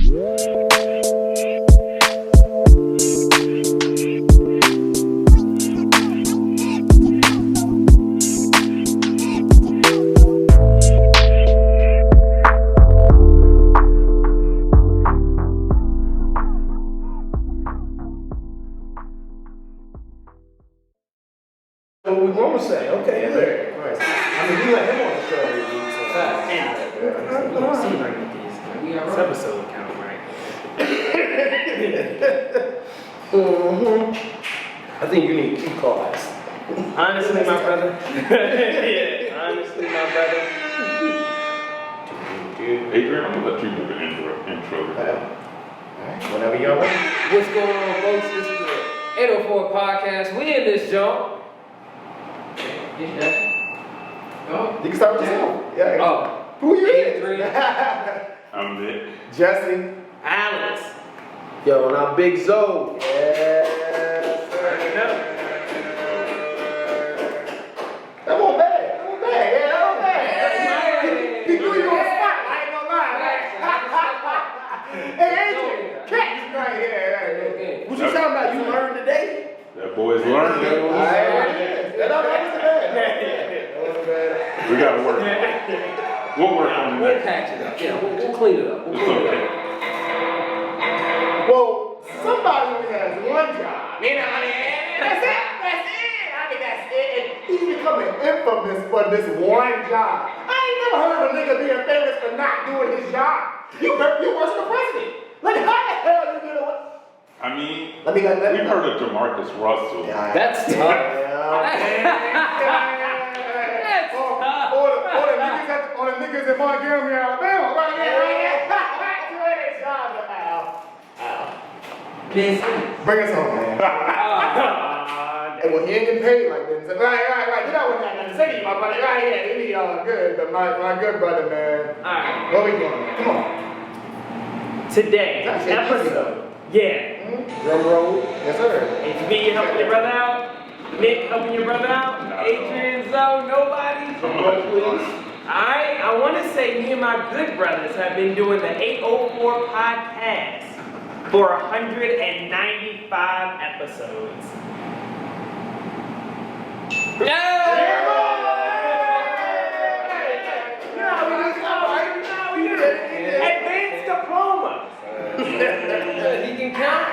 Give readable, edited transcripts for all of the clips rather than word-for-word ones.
What we want to say, okay, Yeah, good. of course. I mean, we let him on the show every week, so This episode count, right? I think you need 2 cards. Honestly, my brother. Yeah, honestly, my brother. Adrian, I'm gonna let you do the intro. Alright, whenever you're ready. What's going on, folks? This is the 804 podcast. We in this joint. You can start with yourself. Yeah. Oh, Who you is? 83. I'm Nick. Jesse. Alex. Yo, and I'm Big Zoe. Yes, sir. That wasn't bad. That wasn't bad. Yeah, that wasn't bad. He threw you on the spot. I ain't gonna lie. Hey, Adrian. Catch right here. What you talking about? You learned today? That boy's learning. That wasn't bad. We gotta work on it. We'll work on it We'll next. patch it up. Yeah, we'll clean it up. It's okay. Well, somebody only has one job. You know what I mean? That's it. That's it. I mean, that's it. And he's becoming infamous for this one job. I ain't never heard of a nigga being famous for not doing his job. You worse than the president. Like, how the hell you get away? I mean, Let me we've heard of Jamarcus Russell. That's tough. Or the niggas in Montgomery, Alabama, right there, doing his job. Bring us home, man. And well, he ain't getting paid like this. Right. You know what I'm saying, my brother. Right here, he be all good, but my good brother, man. Alright. Where we going, man? Come on. Today, That's it. episode. Yeah. Drum roll. Yes, sir. HB helping your brother out. Nick helping your brother out. Adrian, Zoe, nobody. Drum roll, please. Alright, I want to say me and my good brothers have been doing the 804 podcast for 195 episodes. Advanced diploma. He can count.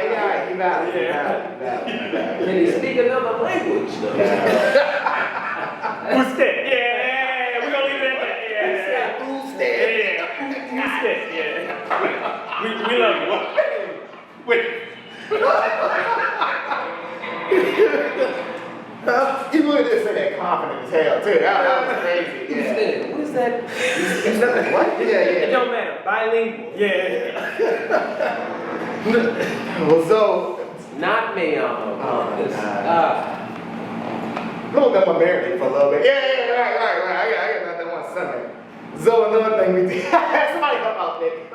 Yeah, he valid. Can he speak another language though? Who's that? Yeah, we're gonna leave it at that. Yeah. Who's that? Who's that? Yeah. We love you. Wait. He really did say that confident as hell, too. That was crazy. Yeah. What is that? What? It Yeah. don't matter. Bilingual. Yeah. Well, so, Not me. Look at my marriage for a little bit. Yeah, right. I got that one Sunday. So another thing we did, somebody help out Nick.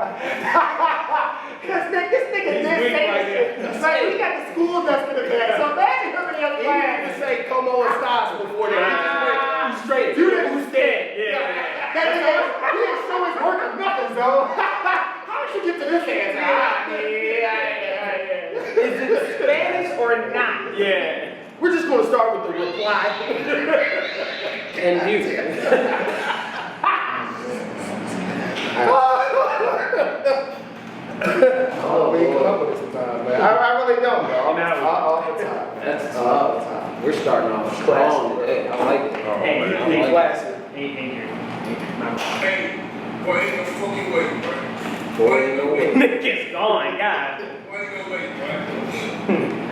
This nigga did say this. Like, we got the school bus in the bed. So imagine him in your class. He didn't say Como and Styles before that. He just went straight. You didn't stand. Yeah. That nigga, he didn't show his work or nothing, so. How did you get to this answer? Is it Spanish or not? Yeah. We're just going to start with the reply. And you. Oh, we ain't come up with it sometimes, man. I really don't, bro. All the time. That's All the time. We're starting off strong today. I like it. Hey, Classic. Nick is gone, God.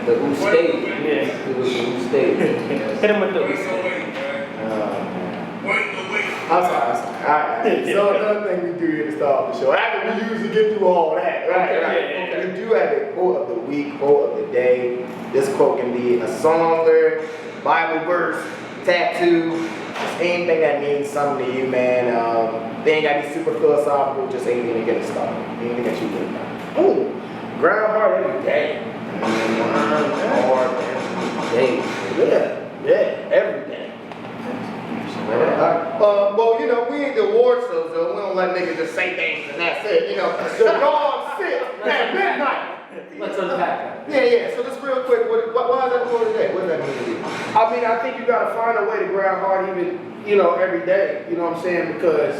The who stayed. Yeah. Who stayed. Hit him with the. I'm sorry. All right. So another thing we do here to start the show, after we usually get through all that, right? Okay. We do have a quote of the week, quote of the day. This quote can be a song lyric, Bible verse, tattoo, just anything that means something to you, man. They ain't gotta be super philosophical, just anything to get us started. Anything that you do. Ooh, grind hard every day. Grind hard every day. Yeah, every day. Well, you know, we ain't the award shows, though. We don't let niggas just say things and that's it. You know, the dog sit at midnight. Let's unpack that. Yeah. So just real quick, why is that important today? What does that mean to you? I mean, I think you gotta find a way to grind hard even, you know, every day. You know what I'm saying? Because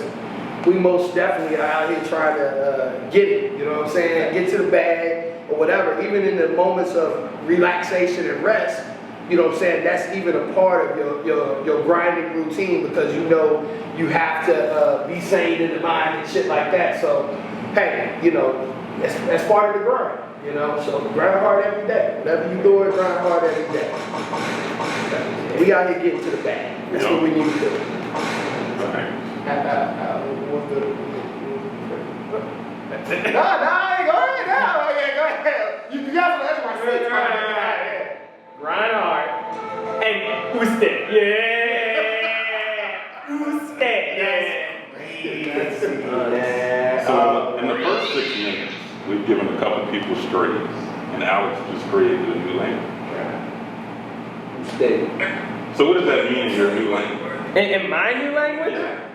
we most definitely are out here trying to get it. You know what I'm saying? Get to the bag or whatever. Even in the moments of relaxation and rest, you know what I'm saying? That's even a part of your grinding routine because you know you have to be sane in the mind and shit like that. So, hey, you know, that's part of the grind. You know, so grind hard every day. Whatever you doing, grind hard every day. We out here getting to the bag. That's what we need to do. Go ahead now. Yeah, go ahead. You got to that's my shit. Grind hard. And who's that? Yeah. Who's that? Yeah. So in the first 6 minutes, we've given a couple people strays, and Alex just created a new language. Stay. So what does that mean in your new language? In my new language? Yeah.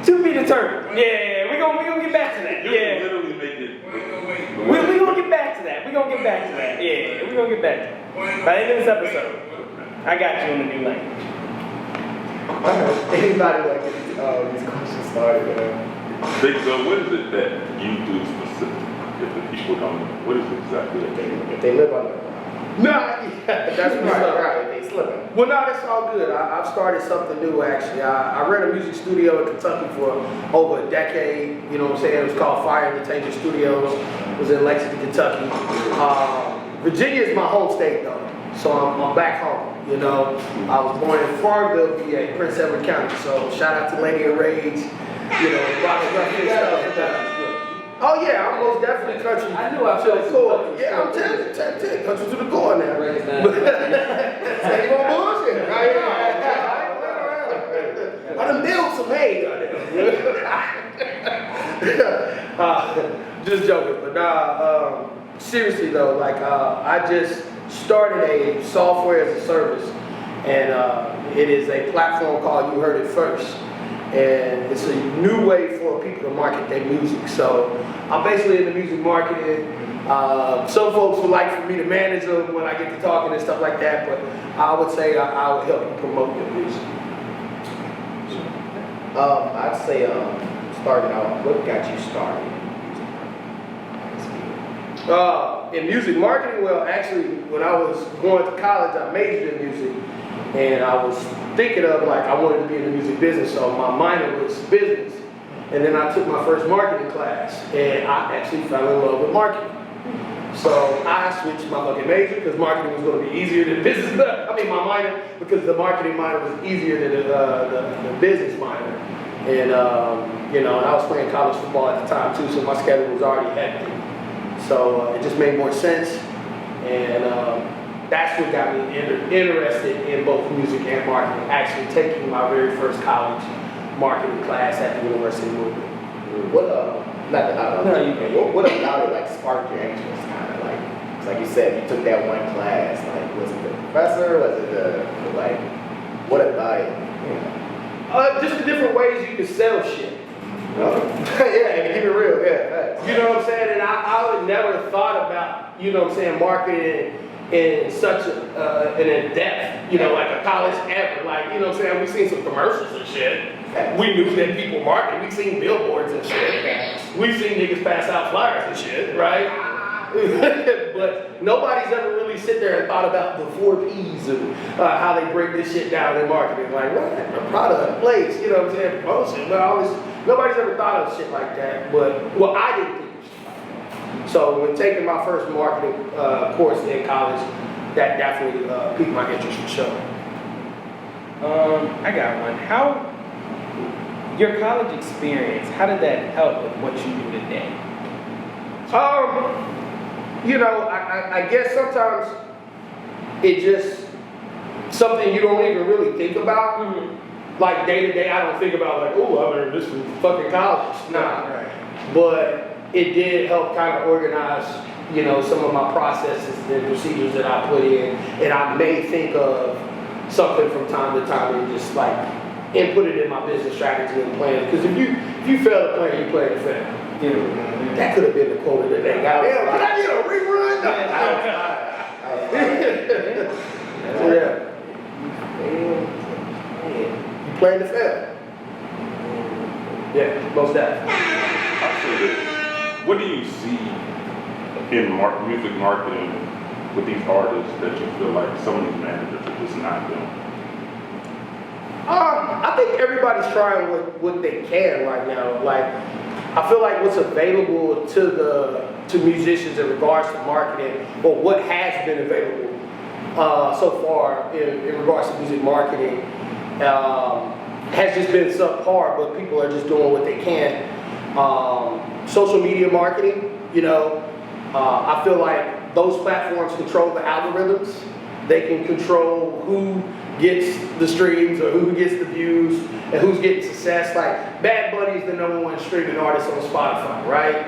To be determined. Yeah, we gonna get back to that. You Yeah. can literally make it. We gonna get back to that. We gonna get back to that. Yeah, we gonna get back to that. By the end of this episode, I got you in the new language. Anybody like these questions started? Big Zo, what is it that you do specifically? If the people don't know, what is it exactly that they do? If they live on the Nah, yeah, that's what's up. right, they slipping. Well, no, that's all good. I've started something new, actually. I ran a music studio in Kentucky for over a decade. You know what I'm saying? It was called Fire Entertainment Studios. It was in Lexington, Kentucky. Virginia is my home state, though. So I'm back home, you know. I was born in Farmville, VA, Prince Edward County. So shout out to Lady of Rage, you know, rocking stuff. Oh yeah, I'm most definitely country. I knew I to the felt core. some- Yeah, I'm telling you, country to the core now. Raise that. Say more bullshit. I done built some hay. Just joking, but nah, seriously though, like I just started a software as a service, and it is a platform called UHEARDITFIRST. And it's a new way for people to market their music. So I'm basically in the music marketing. Some folks would like for me to manage them when I get to talking and stuff like that, but I would say I would help you promote your music. I'd say starting out, what got you started? In music marketing, well, actually, when I was going to college, I majored in music, and I was thinking of like I wanted to be in the music business, so my minor was business. And then I took my first marketing class, and I actually fell in love with marketing. So I switched my fucking major because marketing was going to be easier than business. I mean, my minor, because the marketing minor was easier than the business minor. And you know, and I was playing college football at the time too, so my schedule was already hectic. So it just made more sense, and that's what got me interested in both music and marketing. Actually taking my very first college marketing class at the University of Louisville. What what about it like sparked your interest? Kind of like, it's like you said, you took that one class. Like, was it the professor? Was it the like? What about it? You know? Just the different ways you can sell shit. Yeah, keep it real. Yeah, You know what I'm saying? And I would never thought about, you know what I'm saying, marketing in such an in-depth, you know, like a college ever. Like, you know what I'm saying? We've seen some commercials and shit. We knew that people market. We've seen billboards and shit. We've seen niggas pass out flyers and shit, right? But nobody's ever really sit there and thought about the 4 Ps and how they break this shit down in marketing. Like, what? A product, place, you know what I'm saying? Promotion, but all this. Nobody's ever thought of shit like that. But, well, I didn't think of shit like that. So when taking my first marketing course in college, that definitely piqued my interest for sure. I got one. How, your college experience, how did that help with what you do today? You know, I guess sometimes it just something you don't even really think about. Mm-hmm. Like day to day, I don't think about like, oh, I learned this from fucking college. Nah. Right. But it did help kind of organize, you know, some of my processes and procedures that I put in. And I may think of something from time to time and just like input it in my business strategy and plan. Because if you fail to plan, you plan to fail. Yeah. That could have been the quote of the day. Goddamn, can I get a rerun? Yeah. You plan to fail. Yeah, most definitely. I say this. What do you see in music marketing with these artists that you feel like some of these managers are just not doing? I think everybody's trying what they can right now. Like, I feel like what's available to musicians in regards to marketing, or what has been available so far in regards to music marketing, has just been subpar. But people are just doing what they can. Social media marketing, you know, I feel like those platforms control the algorithms. They can control who gets the streams or who gets the views and who's getting success. Like Bad Bunny is the #1 streaming artist on Spotify, right?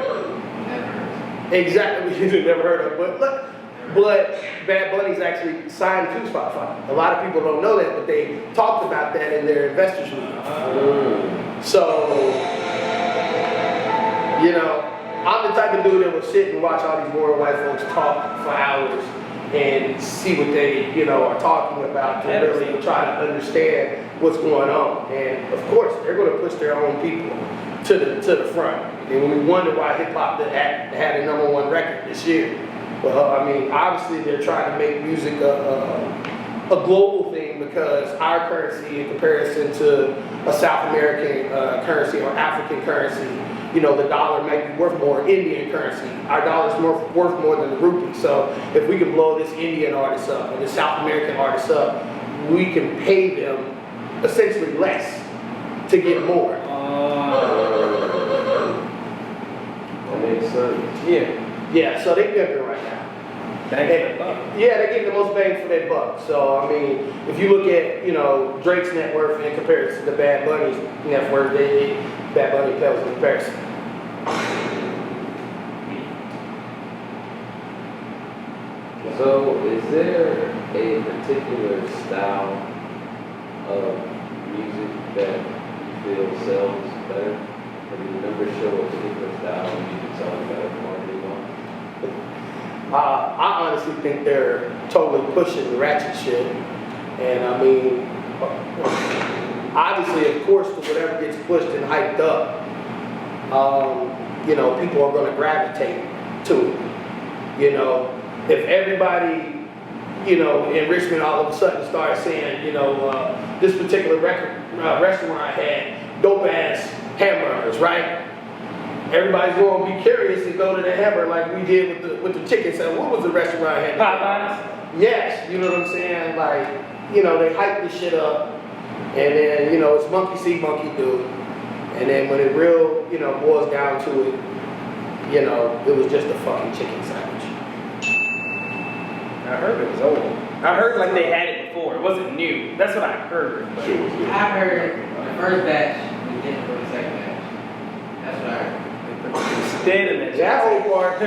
Exactly, you've never heard of, but Bad Bunny's actually signed to Spotify. A lot of people don't know that, but they talked about that in their investors meeting. So, you know, I'm the type of dude that will sit and watch all these boring white folks talk for hours and see what they, you know, are talking about to really try to understand what's going on. And of course, they're going to push their own people to the front. And we wonder why hip hop had a #1 record this year. Well, I mean, obviously they're trying to make music a global thing, because our currency in comparison to a South American currency or African currency, you know, the dollar might be worth more. Indian currency, our dollar's worth more than the rupee. So if we can blow this Indian artist up and the South American artist up, we can pay them essentially less to get more. That makes sense. Yeah. Yeah, so they pimping right now. Yeah, they're getting the most bang for their buck. So, I mean, if you look at, you know, Drake's net worth in comparison to Bad Bunny's net worth, Bad Bunny pales in comparison. So, is there a particular style of music that you feel sells better? Have you never show a particular style of music selling better marketing wise? I honestly think they're totally pushing the ratchet shit. And I mean, obviously, of course, whatever gets pushed and hyped up, you know, people are going to gravitate to it. You know, if everybody, you know, in Richmond all of a sudden started saying, you know, this particular restaurant I had dope ass hamburgers, right? Everybody's going to be curious and go to the hamburger like we did with the chicken. So what was the restaurant I had? Popeyes? Yes, you know what I'm saying? Like, you know, they hype this shit up, and then, you know, it's monkey see, monkey do. And then when it real, you know, boils down to it, you know, it was just a fucking chicken sandwich. I heard it was old. I heard like they had it before. It wasn't new. That's what I heard. But Shit was good. I heard the first batch was different from the second batch. That's what I heard. instead of that. That whole part.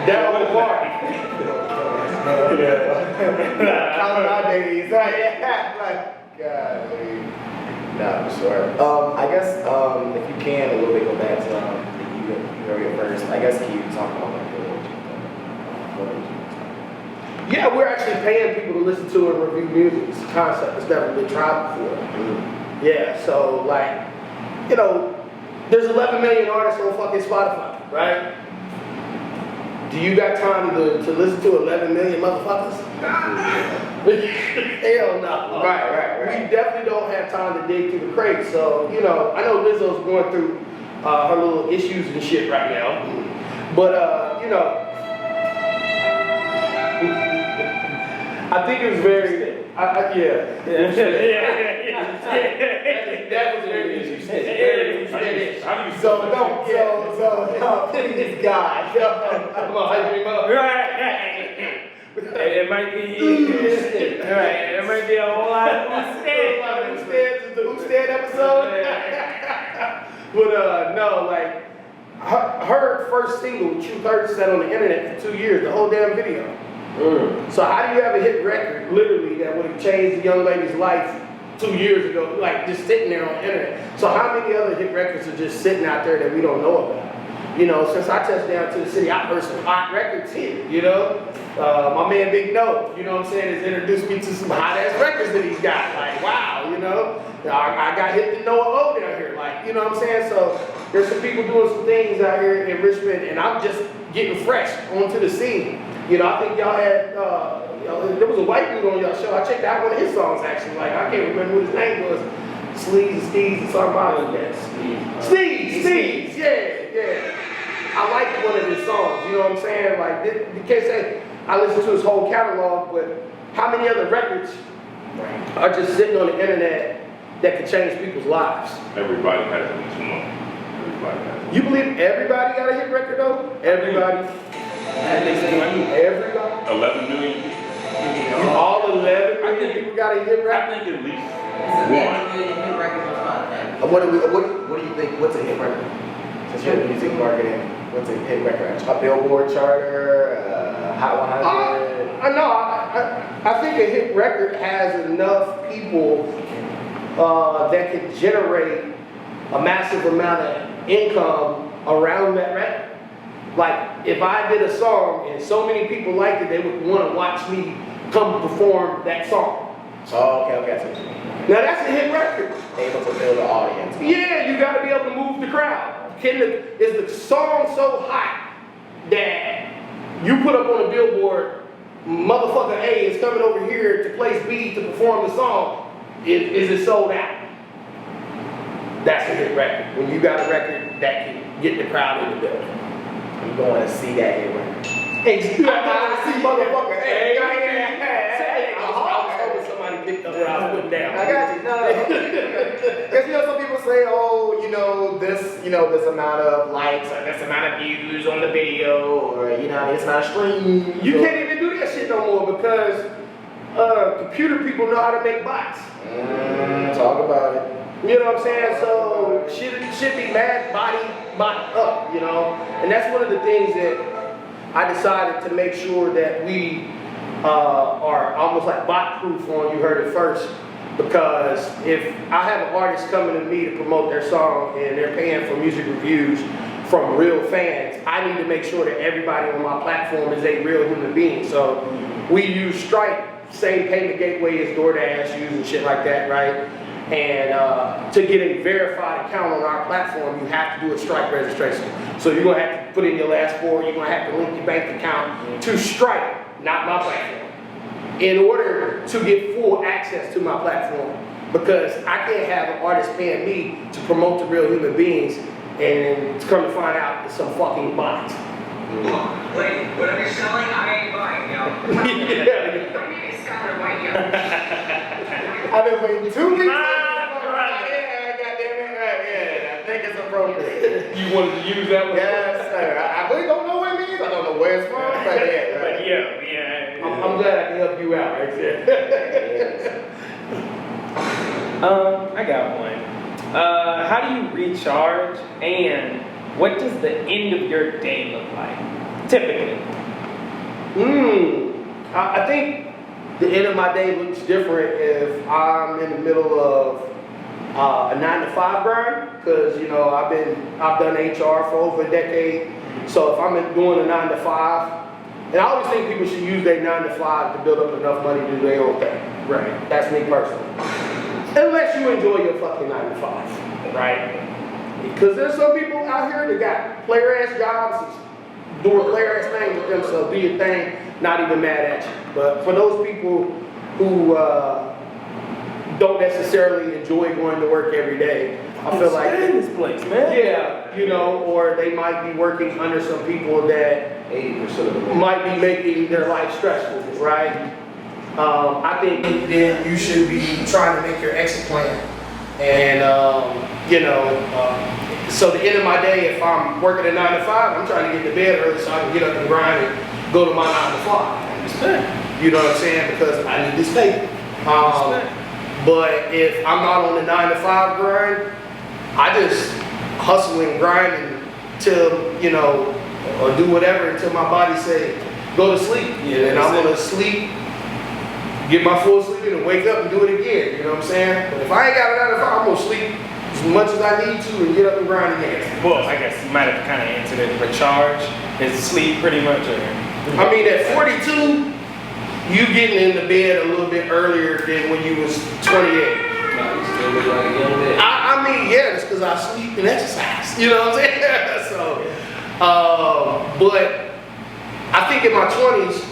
That whole part. Count our days, right? Like, God, dude. Nah, for sure. I guess if you can a little bit go back to the UHEARDIT first. I guess can you talk about like Yeah, we're actually paying people to listen to and review music. It's a concept that's never been tried before. Yeah, so like, you know, there's 11 million artists on fucking Spotify, right? Do you got time to listen to 11 million motherfuckers? Hell no. Right. We definitely don't have time to dig through the crates. So, you know, I know Lizzo's going through her little issues and shit right now. But, you know, I think it was very, yeah. That was very easy. So, please God. I'm gonna hype him up. Right. It might be. Right. It might be a whole lot of The Who Stand episode. But no, like her first single, Truth Hurts, sat on the internet for 2 years, the whole damn video. So how do you have a hit record, literally, that would have changed the young lady's life 2 years ago, like just sitting there on the internet? So how many other hit records are just sitting out there that we don't know about? You know, since I touched down to the city, I've heard some hot records here, you know? My man Big No, you know what I'm saying, has introduced me to some hot ass records that he's got. Like, wow, you know? I got hit to Noah O down here, like, you know what I'm saying? So there's some people doing some things out here in Richmond, and I'm just getting fresh onto the scene. You know, I think y'all had, there was a white dude on y'all show. I checked out one of his songs actually. Like, I can't remember what his name was. Sleeves and Steez and something about that. Steez, yeah. I liked one of his songs, you know what I'm saying? Like, you can't say I listened to his whole catalog, but how many other records are just sitting on the internet that could change people's lives? Everybody has at least one. Everybody has. You believe everybody got a hit record though? Everybody? At least one. Everybody? 11 million. All 11 million people got a hit I record? think at least It's one. 11 million hit records on Spotify. What do you think? What's a hit record? Since you're in music marketing, what's a hit record? A Billboard charter, Hot 100? I think a hit record has enough people that can generate a massive amount of income around that record. Like, if I did a song and so many people liked it, they would want to watch me come perform that song. Oh, okay, I see what you mean. Now that's a hit record. Able to build an audience. Yeah, you got to be able to move the crowd. Is the song so hot that you put up on a billboard, motherfucker A is coming over here to place B to perform the song? Is it sold out? That's a hit record. When you got a record that can get the crowd in the building. I'm going to see that hit record. Exactly. I'm going to see motherfucker. Hey, I was hoping somebody picked up what I was putting down. I got you. No. Because some people say, oh, this amount of likes or this amount of views on the video, or this amount of streams. You can't even do that shit no more because computer people know how to make bots. Talk about it. You know what I'm saying? So should be mad bot up, you know? And that's one of the things that I decided to make sure that we are almost like bot proof on You Heard It First. Because if I have an artist coming to me to promote their song and they're paying for music reviews from real fans, I need to make sure that everybody on my platform is a real human being. So we use Stripe, same payment gateway as DoorDash use and shit like that, right? And to get a verified account on our platform, you have to do a Stripe registration. So you're gonna have to put in your last four, you're gonna have to link your bank account to Stripe, not my platform, in order to get full access to my platform. Because I can't have an artist paying me to promote to real human beings and to come to find out it's some fucking bot. Wait, whatever you're selling, I ain't buying, yo. Yeah. My name is Skylar White, yo. I've been waiting 2 weeks. Right. Yeah, goddamn it. Yeah, I think it's appropriate. You wanted to use that one? Yes, sir. I really don't know what it means. I don't know where it's from, but yeah. But Right. yeah. I'm glad I can help you out right there. I got one. How do you recharge, and what does the end of your day look like, typically? I think the end of my day looks different if I'm in the middle of a 9-to-5 grind, because I've done HR for over a decade. So if I'm doing a 9-to-5, and I always think people should use their 9-to-5 to build up enough money to do their own thing. Right. That's me personally. Unless you enjoy your fucking 9-to-5, right? Because there's some people out here that got player-ass jobs, doing player-ass things with them, so do your thing, not even mad at you. But for those people who don't necessarily enjoy going to work every day, I feel like in this place, man. or they might be working under some people that 80% of the might be making their life stressful, right? I think then you should be trying to make your exit plan. And, so the end of my day, if I'm working a 9-to-5, I'm trying to get to bed early so I can get up and grind and go to my 9-to-5. You know what I'm saying? Because I need this pay. But if I'm not on the 9-to-5 grind, I just hustle and grind until, or do whatever until my body say, go to sleep. Yeah, And I'm gonna sleep, get my full sleep in and wake up and do it again. You know what I'm saying? But if I ain't got it out of I'm gonna sleep as much as I need to and get up and grind again. Well, I guess you might have kind of answered it. Recharge is sleep pretty much. I mean, at 42, you getting in the bed a little bit earlier than when you was 28. Nah, you still look like a young man. I mean, yeah, it's because I sleep and exercise. You know what I'm saying? So, but I think in my 20s,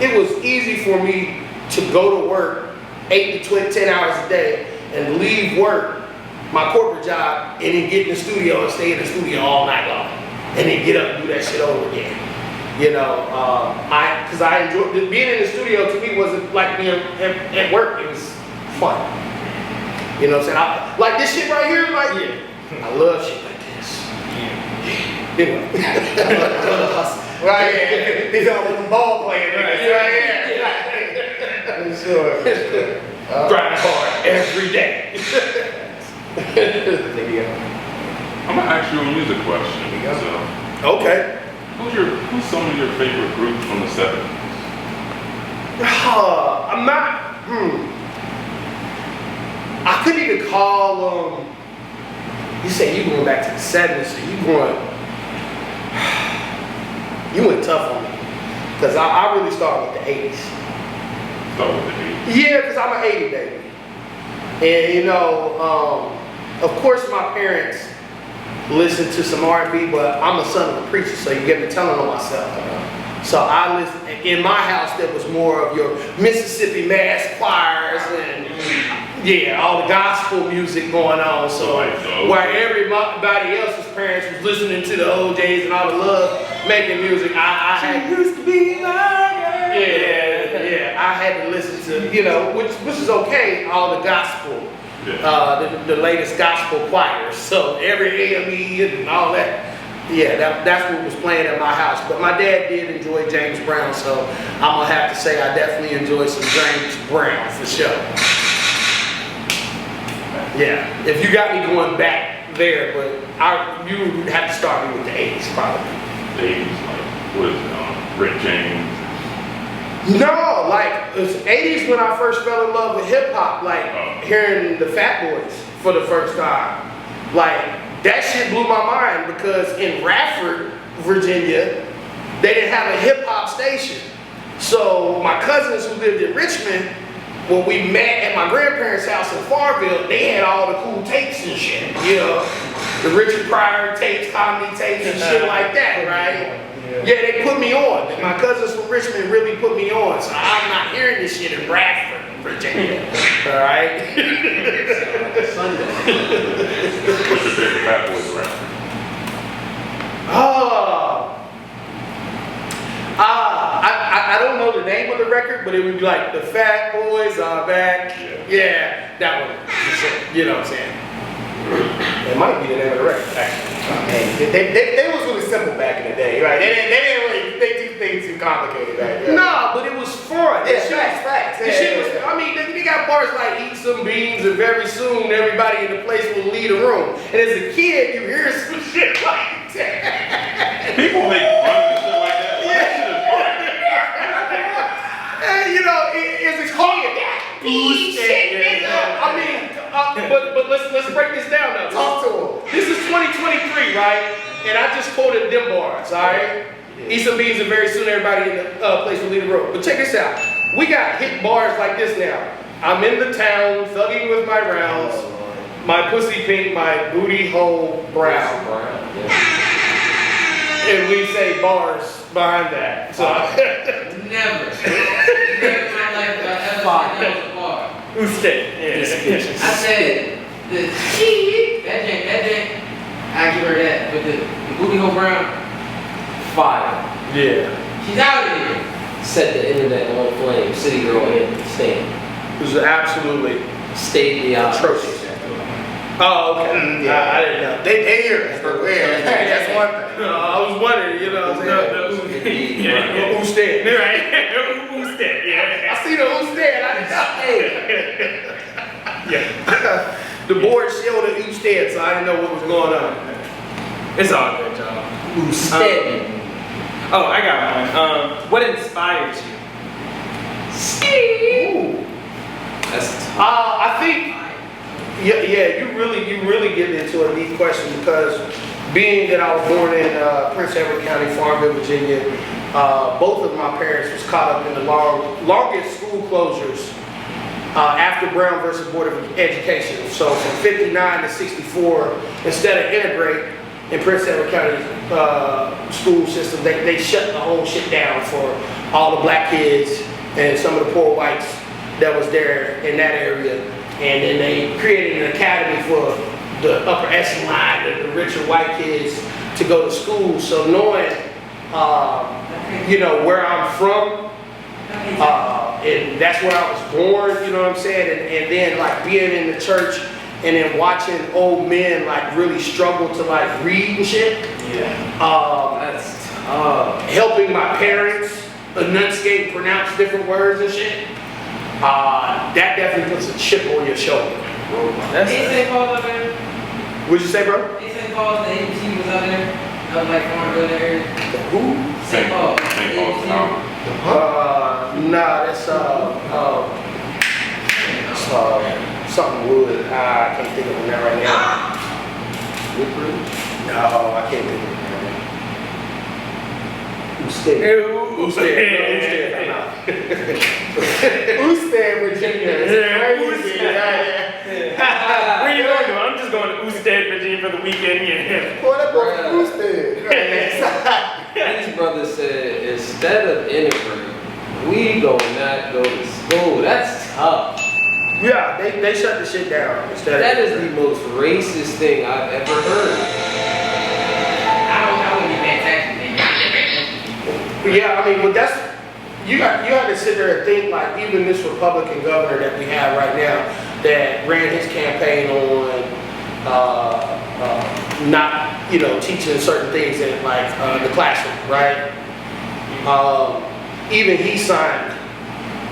it was easy for me to go to work 8 to 10 hours a day and leave work, my corporate job, and then get in the studio and stay in the studio all night long, and then get up and do that shit over again. You know, because I enjoyed being in the studio. To me, wasn't like being at work. It was fun. You know what I'm saying? Like this shit right here, like I love shit like this. Anyway, I love hustle. Right here, these are the ball playing niggas right here. Sure. Grind hard every day. I'm gonna ask you a music question. So, Okay. who's some of your favorite groups from the 70s? I'm not. I couldn't even call. You say you going back to the 70s, so you went tough on me, because I really started with the 80s. Start with the 80s. Yeah, because I'm an 80 baby. And you know, of course my parents listened to some R&B, but I'm a son of a preacher, so you get me telling on myself. So I listen, in my house there was more of your Mississippi mass choirs and all the gospel music going on. So where everybody else's parents was listening to the OJs and all the love making music, I had used to be my girl. I had to listen to, you know, which is okay, all the gospel, the latest gospel choirs. So every AME and all that. Yeah, that's what was playing at my house. But my dad did enjoy James Brown, so I'm gonna have to say I definitely enjoy some James Brown for sure. Yeah, if you got me going back there, but you would have to start me with the 80s probably. The 80s, like, what is it, Rick James? No, like, it was 80s when I first fell in love with hip hop, like hearing the Fat Boys for the first time. Like, that shit blew my mind because in Radford, Virginia, they didn't have a hip hop station. So my cousins who lived in Richmond, when we met at my grandparents' house in Farmville, they had all the cool tapes and shit, you know, the Richard Pryor tapes, comedy tapes and shit like that, right? Yeah, they put me on. My cousins from Richmond really put me on, so I'm not hearing this shit in Bradford, Virginia. All right. Sunday. What's your favorite Fat Boys rapper? I don't know the name of the record, but it would be like the Fat Boys Are Back. Yeah, that one. You know what I'm saying? It might be the name of the record, actually. Man, they was really simple back in the day, right? They didn't really think things too complicated back then. No, but it was fun. Yeah, facts. The shit was, I mean, they got bars like eat some beans and very soon everybody in the place will leave the room. And as a kid, you hear some shit like that. People make fun of shit like that. That shit is fun. And you know, it's called that. Shit, I mean, but let's break this down now. Talk to them. This is 2023, right? And I just quoted them bars, all right? Eat some beans and very soon everybody in the place will leave the room. But check this out. We got hit bars like this now. I'm in the town, thugging with my rounds. My pussy pink, my booty hole brown. And we say bars behind that. So Never in my life have I ever said that was a bar. Yeah. I said the that jank. I give her that, but the booty hole brown, Fire. yeah. she's out of here. Set the internet on flame. City girl in stand. It was absolutely State the art. atrocious. Oh, okay. I didn't know. They hear us. That's one thing. I was wondering, you know what I'm saying? Who's dead? Right? Who's dead? Yeah. I see the who's dead. I didn't know. Yeah. The board showed the who's dead, so I didn't know what was going on. It's all good, y'all. Who's steady? Oh, I got one. What inspires you? Ooh. That's I think, yeah, you really get into a deep question because being that I was born in Prince Edward County, Farmville, Virginia, both of my parents was caught up in the longest school closures after Brown versus Board of Education. So from 59 to 64, instead of integrate in Prince Edward County school system, they shut the whole shit down for all the black kids and some of the poor whites that was there in that area. And then they created an academy for the upper echelon, the richer white kids to go to school. So knowing, you know, where I'm from, and that's where I was born, you know what I'm saying? And then like being in the church and then watching old men like really struggle to like read and shit. that's tough. Helping my parents enunciate and pronounce different words and shit. That definitely puts a chip on your shoulder. That's Ain't St. Paul's up there? What'd you say, bro? Ain't St. Paul's, the ABC was up there? Up like Farmville area? Who? St. Paul. St. Paul's Town. Nah, that's something wood. I can't think of it now right now. No, I can't think of it now. Usted, Virginia. It's crazy. Where you going to? I'm just going to Usted, Virginia for the weekend. Yeah. What about Usted? These brothers said, instead of integrate, we gonna not go to school. That's tough. Yeah, they shut the shit down instead. That is the most racist thing I've ever heard. I wouldn't be fantastic. Yeah, I mean, but that's you have to sit there and think like even this Republican governor that we have right now that ran his campaign on not teaching certain things in like the classroom, right? Even he signed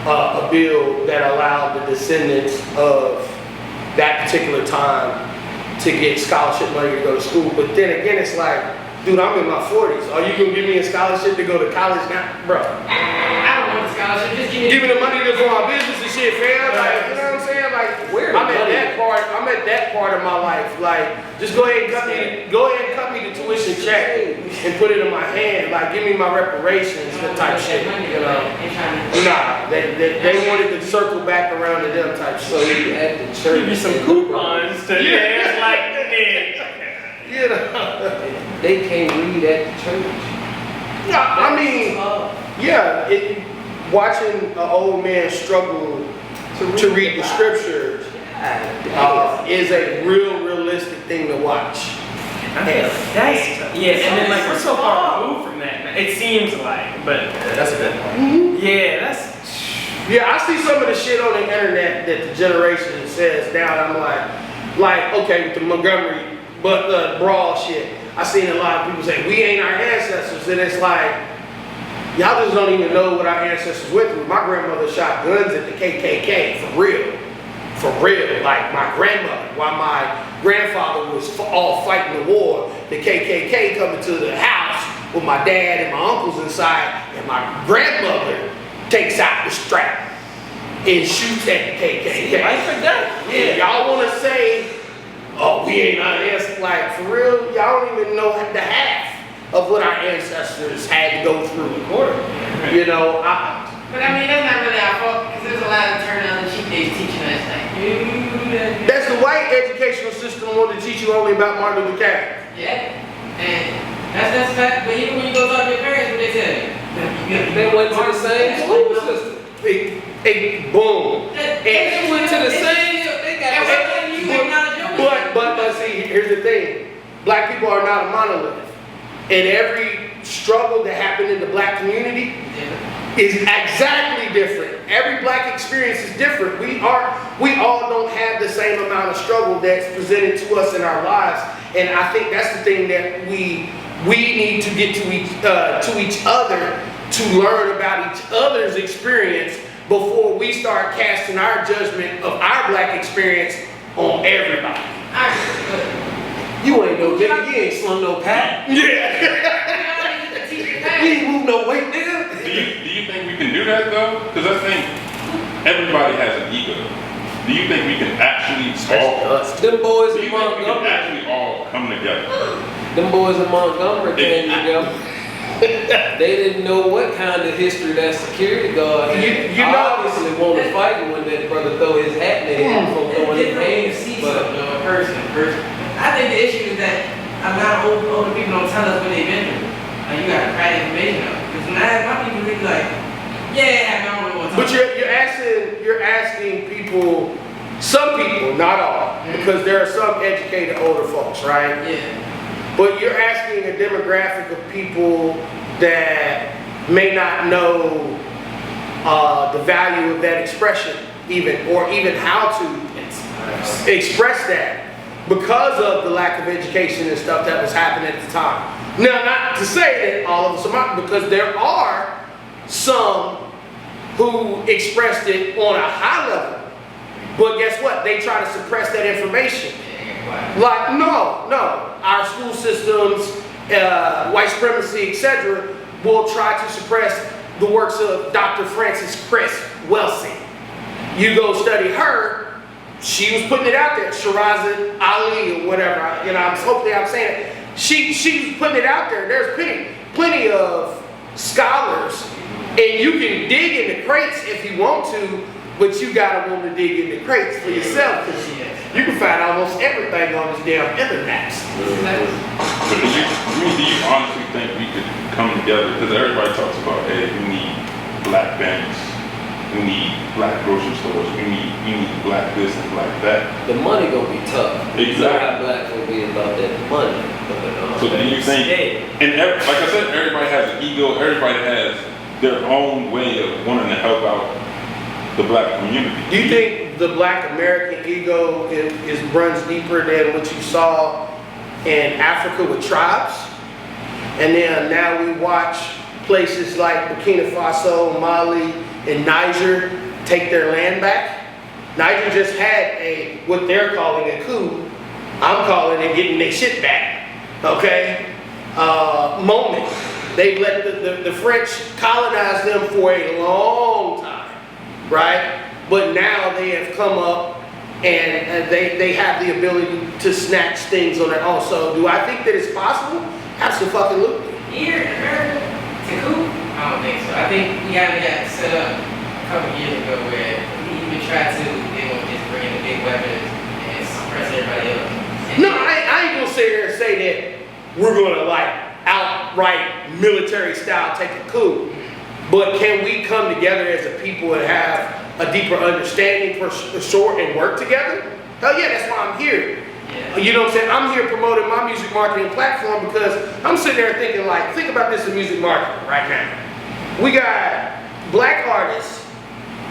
a bill that allowed the descendants of that particular time to get scholarship money to go to school. But then again, it's like, dude, I'm in my 40s. Are you gonna give me a scholarship to go to college now, bro? I don't want the scholarship. Just Give me the money to for my business and shit, fam. Like, you know what I'm saying? Like, Where I'm the at money? that part of my life. Like, just go ahead and cut me the tuition check and put it in my hand. Like, give me my reparations, the type shit. You know? Nah, they wanted to circle back around to them type So shit. you at the church. Give you some coupons to yeah, like You know? They can't read at the church. Yeah, I mean, yeah, watching an old man struggle to read the scriptures is a realistic thing to watch. I feel like that's yeah, and then like we're so far removed from that. It seems like, but That's a good point. yeah, that's Yeah, I see some of the shit on the internet that the generation says now. And I'm like okay, with the Montgomery, but the brawl shit. I seen a lot of people say we ain't our ancestors, and it's like y'all just don't even know what our ancestors went through. My grandmother shot guns at the KKK for real. Like my grandmother, while my grandfather was all fighting the war, the KKK coming to the house with my dad and my uncles inside, and my grandmother takes out the strap and shoots at the KKK. I forgot. Yeah, y'all want to say, oh, we ain't our ancestors. Like, for real, y'all don't even know the half of what our ancestors had to go through. You know, But I mean, that's not really our fault, because there's a lot of turn on the cheap days teaching us, like, that's the white educational system wanted to teach you only about Martin Luther King. yeah, and that's fact, but even when you go talk to your parents, what they tell you? They went to the same school system. Boom. They went to the same. They got But see, here's the thing. Black people are not a monolith. And every struggle that happened in the black community is exactly different. Every black experience is different. We all don't have the same amount of struggle that's presented to us in our lives. And I think that's the thing that we need to get to each other to learn about each other's experience before we start casting our judgment of our black experience on everybody. You ain't no nigga, you ain't slung no pat. Yeah. We ain't move no weight, nigga. Do you think we can do that though? Because I think everybody has an ego. Do you think we can actually all? Them boys Do in you think we can Montgomery, actually all come together? them boys in Montgomery came together. They didn't know what kind of history that security guard had. You know- Obviously want to fight when that brother throw his hat in their head from throwing his hands. See But something, a person. I think the issue is that a lot of older people don't tell us what they've been through. Like, you gotta write information up. Because when I have my people, they be like, yeah, I don't really want to talk. But you're asking people, some people, not all, because there are some educated older folks, right? Yeah. But you're asking a demographic of people that may not know the value of that expression, or even how to express that because of the lack of education and stuff that was happening at the time. Now, not to say that all of us are, because there are some who expressed it on a high level, but guess what? They try to suppress that information. Like, no, our school systems, white supremacy, etc., will try to suppress the works of Dr. Frances Cress Welsing. You go study her, she was putting it out there, Shirazad Ali or whatever, hopefully I'm saying it. She was putting it out there. There's plenty of scholars, and you can dig in the crates if you want to, but you gotta want to dig in the crates for yourself, because you can find almost everything on this damn internet. But do you honestly think we could come together? Because everybody talks about, hey, we need black banks, we need black grocery stores, we need black this and black that. the money gonna be tough. Exactly. You know how black folk be about that money. So do you think, like I said, everybody has an ego, everybody has their own way of wanting to help out the black community. Do you think the black American ego runs deeper than what you saw in Africa with tribes? And then now we watch places like Burkina Faso, Mali, and Niger take their land back. Niger just had what they're calling a coup. I'm calling it getting their shit back, okay? Moment. They let the French colonize them for a long time, right? But now they have come up and they have the ability to snatch things on their own. So do I think that it's possible? Absolutely. Here in America, to who? I don't think so. I think we haven't got set up a couple years ago where we even tried to, they won't just bring in the big weapons and suppress everybody else. No, I ain't gonna sit here and say that we're gonna like outright military style take a coup. But can we come together as a people and have a deeper understanding for sure and work together? Hell yeah, that's why I'm here. Yeah. You know what I'm saying? I'm here promoting my music marketing platform because I'm sitting there thinking like, think about this in music marketing right now. We got black artists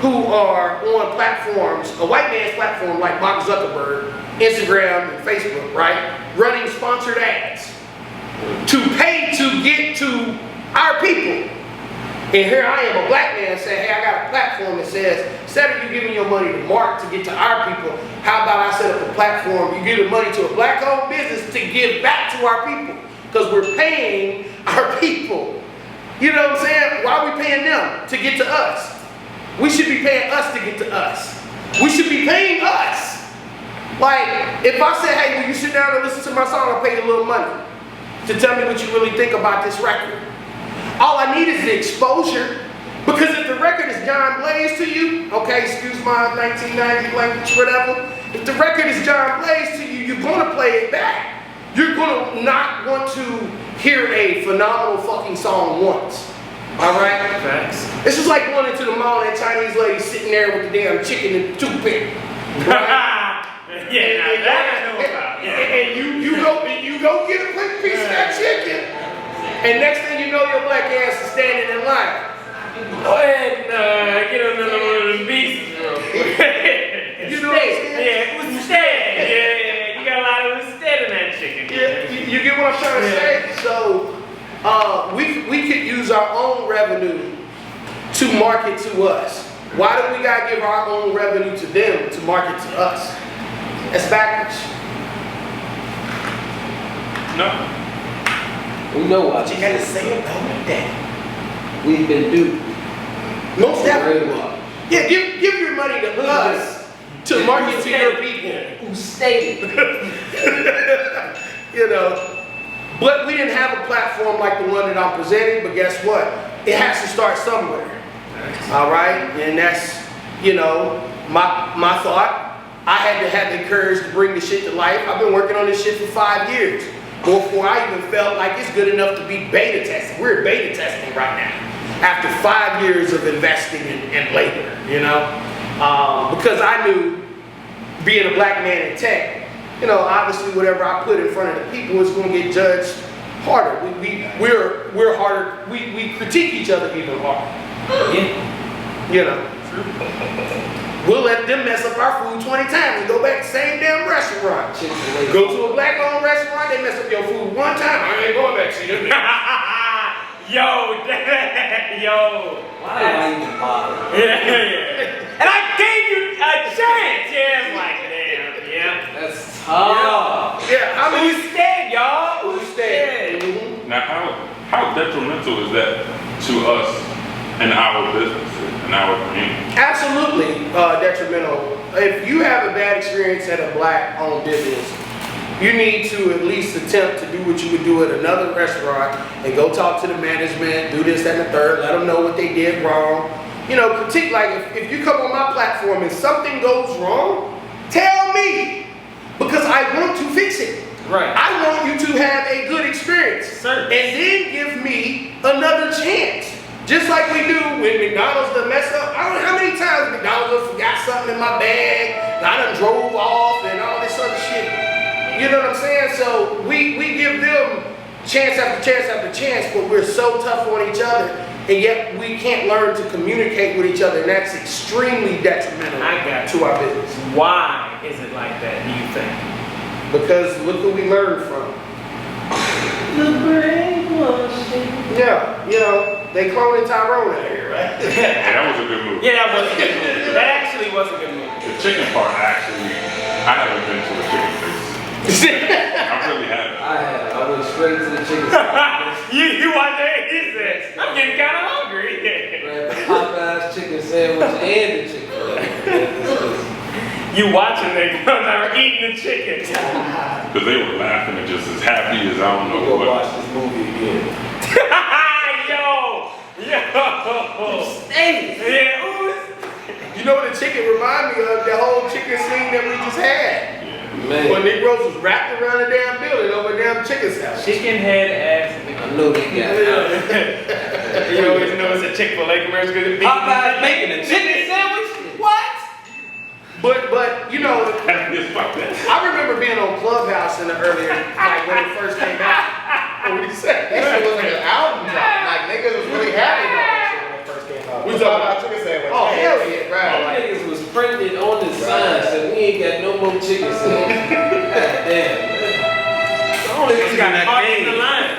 who are on platforms, a white man's platform like Mark Zuckerberg, Instagram and Facebook, right? Running sponsored ads to pay to get to our people. And here I am, a black man, saying, hey, I got a platform that says, instead of you giving your money to Mark to get to our people, how about I set up a platform, you give the money to a black-owned business to give back to our people? Because we're paying our people. You know what I'm saying? Why are we paying them to get to us? We should be paying us to get to us. We should be paying us. Like, if I say, hey, will you sit down and listen to my song, I'll pay you a little money to tell me what you really think about this record. All I need is the exposure. Because if the record is John Blaze to you, okay, excuse my 1990 language, whatever. If the record is John Blaze to you, you're gonna play it back. You're gonna not want to hear a phenomenal fucking song once. Alright? Facts. This is like going into the mall and that Chinese lady sitting there with the damn chicken and toothpick. Right? Yeah, now that I know about. Yeah. And you go get a quick piece of that chicken. And next thing you know, your black ass is standing in line. Go ahead and get another one of them beasts real quick. You know what I'm saying? Yeah, it was instead. Yeah, you got a lot of instead in that chicken. Yeah, you get what I'm trying to say? So, we could use our own revenue to market to us. Why do we gotta give our own revenue to them to market to us? That's backwards. No. We know why. What you gotta say about that? We've been duped. Most definitely. Brainwashed. Yeah, give your money to us to market to your people. Who stated? You know, but we didn't have a platform like the one that I'm presenting, but guess what? It has to start somewhere. All right, and that's, you know, my thought. I had to have the courage to bring this shit to life. I've been working on this shit for 5 years before I even felt like it's good enough to be beta testing. We're beta testing right now after 5 years of investing in labor, you know, because I knew being a black man in tech, you know, obviously whatever I put in front of the people is going to get judged harder. We're harder. We critique each other even harder. You know, we'll let them mess up our food 20 times and go back to the same damn restaurant. Go to a black-owned restaurant, they mess up your food one time. I ain't going back to see them. Yo. Why did I even bother? Yeah. And I gave you a chance. Yeah, it's like, damn, yeah. That's tough. Yeah, I mean, Who's dead, y'all? who's dead? Now, how detrimental is that to us and our businesses and our community? Absolutely detrimental. If you have a bad experience at a black-owned business, you need to at least attempt to do what you would do at another restaurant and go talk to the management, do this, that, and the third, let them know what they did wrong. You know, critique, like if you come on my platform and something goes wrong, tell me, because I want to fix it. Right. I want you to have a good experience. Sir. And then give me another chance. Just like we do when McDonald's done mess up. I don't know how many times McDonald's done forgot something in my bag, and I done drove off and all this other shit. You know what I'm saying? So we give them chance after chance after chance, but we're so tough on each other, and yet we can't learn to communicate with each other, and that's extremely detrimental to our business. Why is it like that, do you think? Because look who we learned from. The brainwashing. Yeah, you know, they cloning Tyrone out here, right? Yeah, that was a good move. Yeah, that was a good move. That actually was a good move. The chicken part, actually, I haven't been to a chicken place. I really haven't. I went straight to the chicken sandwich. You watch that? He said, I'm getting kind of hungry. Grabbed the Popeye's chicken sandwich and the chicken. You watching them because they were eating the chicken. Because they were laughing and just as happy as I don't know Go what. watch this movie again. Yo. Hey. Yeah, ooh. You know what the chicken remind me of? The whole chicken scene that we just had. Man. When Negroes was wrapped around the damn building over a damn chicken sandwich. Chicken head ass. I know they got it. You always know it's a Chick-fil-A commercial because it Popeye's making a chicken sandwich? What? But you know, Just fuck that. I remember being on Clubhouse in the earlier, like when it first came out. What did he say? That shit was like an album drop. Like niggas was really happy about that shit when it first came out. We We talking talking about- about chicken sandwich. Oh, hell yeah, right. Them Like, niggas was printed on the sign said we ain't got no more chicken sandwich. God damn. The only reason got I caught in the came. line.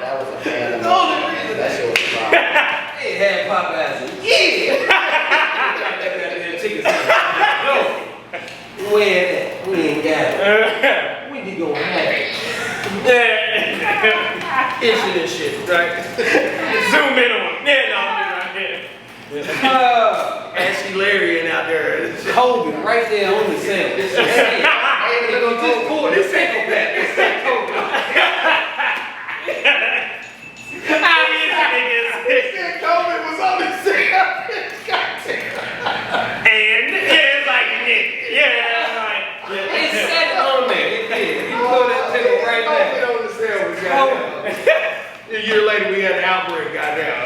that was a fan of The only reason that shit was a problem. they had Popeyes. Yeah. Got that goddamn chicken sandwich. No. Where that? We ain't got it. We be gonna have it. Issue this shit, right? Zoom in on him. Yeah, no, I'm right Ashley Larian out there. Kobe right there on the sandwich. Hey, Hey, look, just pull this psychopath. This psychopath. He said COVID was on the sandwich. Goddamn. And it's like yeah, right. They said it on there. It did. You pull that pickle right COVID there. on the sandwich, goddamn. A year later, we had an outbreak, goddamn.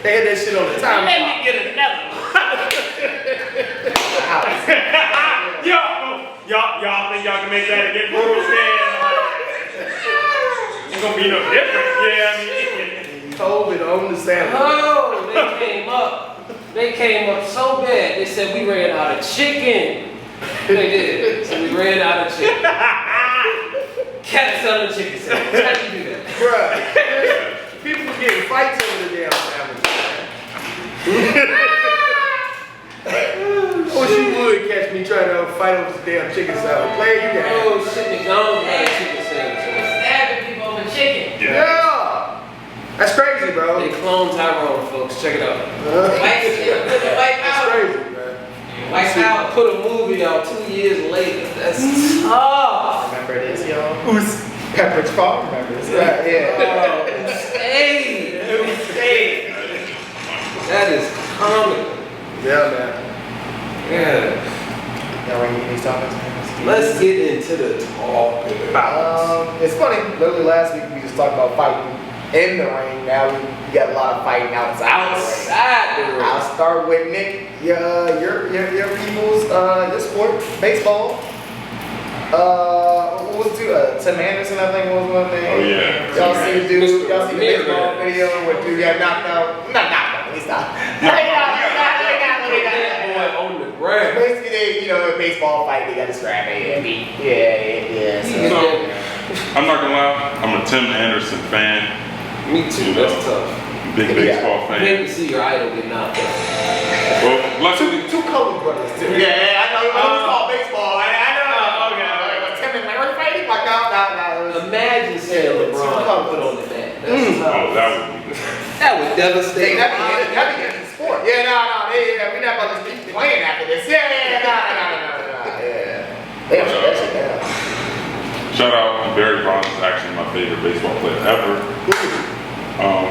They had that shit on the time. Let me get another one. Y'all think y'all can make that again? It's gonna be no different. Yeah, I mean. COVID on the sandwich. Oh, they came up so bad. They said we ran out of chicken. They did. So we ran out of chicken. Kept selling chicken sandwich. How'd you do that? Bruh, people were getting fights over the damn sandwich. I wish you would catch me trying to fight over this damn chicken sandwich. Player, you got it. Oh shit, McDonald's had a chicken sandwich. That's crazy, bro. They cloned Tyrone, folks. Check it out. White That's power. crazy, man. White power. Put a movie out 2 years later. That's tough. Remember this, y'all? Who's Pepperidge Farm? Remember this? Yeah. Hey, that is comical. Yeah, man. Yeah. Y'all ready to get these topics? Let's get into the talk about. It's funny. Literally last week we just talked about fighting in the ring. Now we got a lot of fighting outside. Outside the ring. I'll start with Nick. Your people's your sport, baseball. What was it? Tim Anderson, I think was one thing. Oh, yeah. Y'all see the dude? Y'all see the Mirror. baseball video where dude got knocked out? Not knocked out. He stopped. Boy on the ground. Basically, they, a baseball fight. They got to scrap it and beat. Yeah. So, I'm not gonna lie, I'm a Tim Anderson fan. Me too. That's tough. Big baseball You fan. hate to see your idol get knocked out. Well, luckily, Two Cody brothers too. Yeah, I know. It's called baseball. I know. But Tim and Larry fighting? Like, no. Imagine saying LeBron put on the mat. That's oh, tough. That would devastate. That'd be in the sport. Yeah, no. We're not about to keep playing after this. Yeah. shout out Barry Bonds is actually my favorite baseball player ever.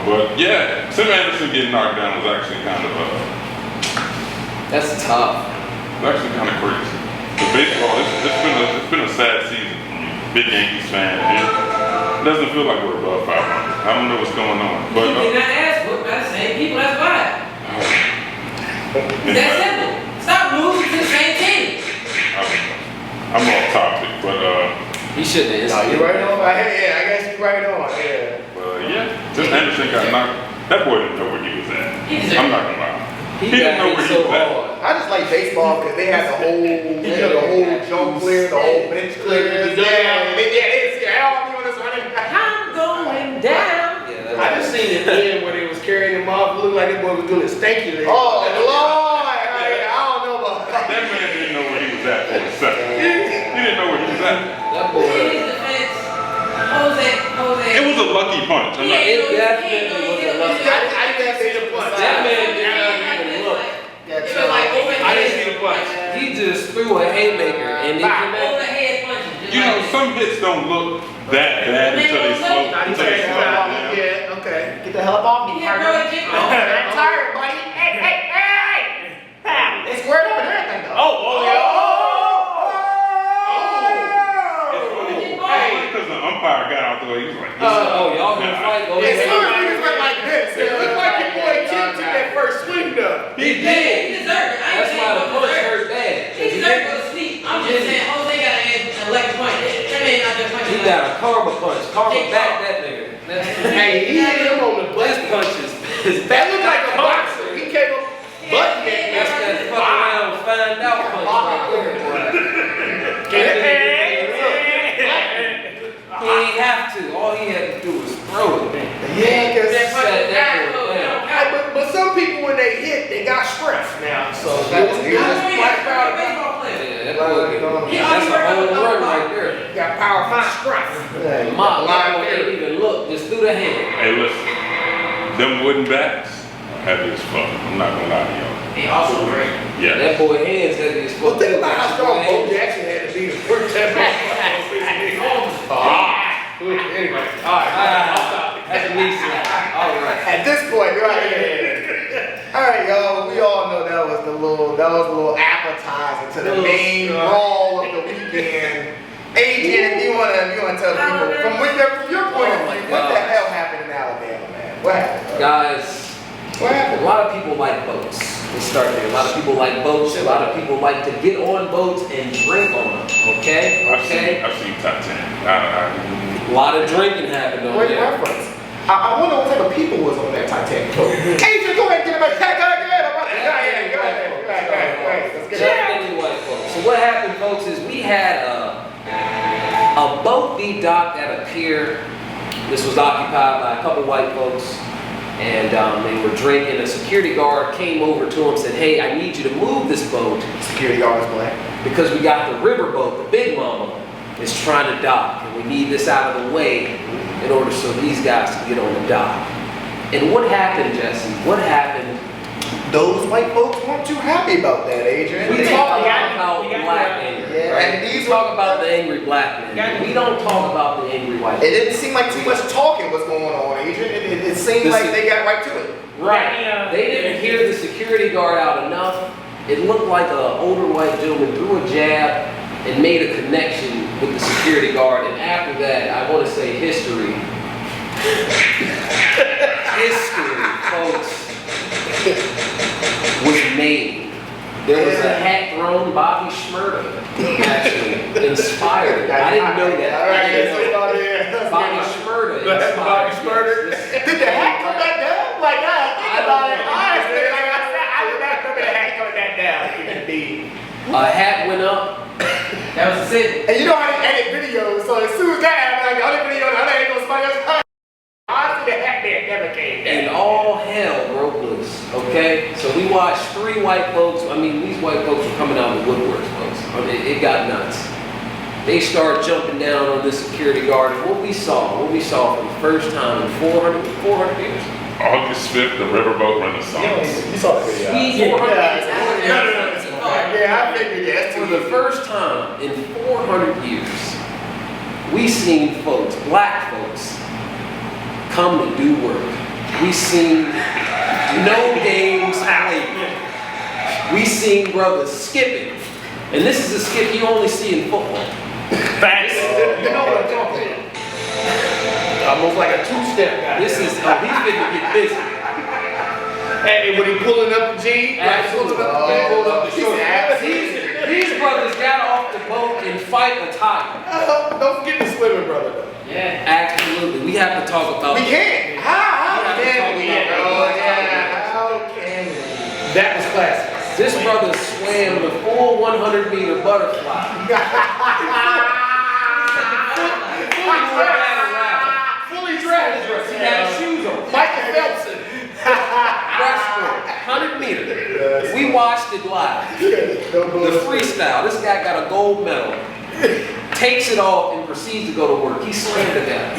But yeah, Tim Anderson getting knocked down was actually kind of That's tough. it's actually kind of crazy. The baseball, it's been a sad season for me. Big Yankees fan. It doesn't feel like we're above 500. I don't know what's going on. But You did not ask for the same people, that's why. That's simple. Stop losing to the same team. I'm off topic, but He shouldn't have. No, you're right on. I guess you're right on. yeah, Tim Anderson got knocked. That boy didn't know where he was at. I'm not gonna lie. He didn't know where he was at. I just like baseball because they had the whole jump clear, the whole bench clear. I'm going down. Yeah, I just seen it then when they was carrying him off. Looked like that boy was doing a stanky leg. Oh, Lord. I don't know about That man didn't know where he was at for a second. He didn't know where he was at. that In boy. his defense, Jose. It was a lucky punch. I'm not- It definitely was a lucky. I didn't see the punch. That man didn't even look. I didn't see the punch. He just threw a haymaker and it came out. Overhead punches. You know, some hits don't look that bad until they slow down. Yeah, okay. Get the hell up off me, Yeah, partner. bro, Jimmy. I'm tired, buddy. Hey. They squared up and everything, though. Because the umpire got out the way, he was like, Y'all gonna fight? Go Yeah, ahead. some niggas went like this. It looked like your boy Kim took that first swing though. He He did. deserved it. I ain't That's why saying the no punch deserve. hurt bad. He deserved to go to sleep. I'm just saying, Jose got an electric punch. That man not just punching. He got a karma punch. Karma back that nigga. Hey, he hit him on the butt. This punch is That looked like a boxer. He came up butt That's that fuck around find out punch right there. He ain't have to. All he had to do was throw it. Yeah, because That punch Set is that back, boy though. down. But some people when they hit, they got strength now. So That was he good. was How many quite proud of baseball player? Yeah, that boy, that's a whole run right there. got powerful strength. Mock, that boy ain't even look, just threw the hand. hey, listen, them wooden bats are heavy as fuck. I'm not gonna lie to y'all. He also great. Yeah. That boy hands heavy as Well, fuck. think about how strong Bo Jackson had to be to work that ball. Anyway, all right. That's a knee slap. All right. at this point, right? All right, y'all. We all know that was a little appetizer to the main brawl of the weekend. Adrian, if you wanna tell people from your point of view, what the hell happened in Alabama, man? What happened? Guys, What a happened? lot of people like boats. Let's start there. A lot of people like boats. A lot of people like to get on boats and drink on them. Okay? I've seen Titanic. A lot of drinking happened on Great there. reference. I wonder what type of people was on that Titanic boat. Adrian, go ahead and get him a go ahead. Go ahead. Let's get it. Definitely white folks. So what happened, folks, is we had a boat be docked at a pier. This was occupied by a couple white folks, and they were drinking. A security guard came over to them and said, "Hey, I need you to move this boat Security guard was black. because we got the river boat, the Big Mama, is trying to dock, and we need this out of the way in order so these guys can get on the dock." And what happened, Jesse? What happened? Those white folks weren't too happy about that, Adrian. We They- talk we got- about we got- black anger, Yeah, right? and these We talk about the angry black Got- men. We don't talk about the angry white It men. didn't seem like too much talking was going on, Adrian. It seemed like they got right to it. Yeah. They didn't hear the security guard out enough. It looked like an older white gentleman threw a jab and made a connection with the security guard. And after that, I want to say history. History, folks, was made. There was a hat thrown. Bobby Shmurda actually inspired. I didn't know that. All right, let's go about here. Bobby Shmurda Bobby inspired. Shmurda? Yes. Did the hat come back down? Like, I think about it. Honestly, like I said, I did not remember the hat coming back down. Indeed. A hat went up. That was it. And you know how they edit videos, so as soon as that happened, like the other video, the other angle, somebody else. Honestly, the hat man never came And down. all hell broke loose, okay? So we watched 3 white folks, these white folks were coming out of the woodworks, folks. It got nuts. They started jumping down on this security guard. And what we saw for the first time in 400 years. August 5th, the Riverboat Renaissance. You saw the video. Yeah, I figured yes. For the first time in 400 years, we seen folks, black folks, come to do work. We seen no games played. We seen brothers skipping. And this is a skip you only see in football. Facts. You know what I'm talking about? Almost like a two-step guy. This is, he's gonna get busy. And when he pulling up the G, like Absolutely. pulling up the pulling up the short. These brothers got off the boat and fight a tiger. Don't forget the swimming brother though. Yeah. Absolutely. We have to talk about We can't. How We have to can we? talk about Oh, that. yeah. How can we? That was classic. this brother swam the full 100-meter butterfly. Fully dressed. He had shoes on. Michael Phelpson. Breaststroke, 100 meters. We watched it live. The freestyle. This guy got a gold medal. Takes it off and proceeds to go to work. He slammed the guy.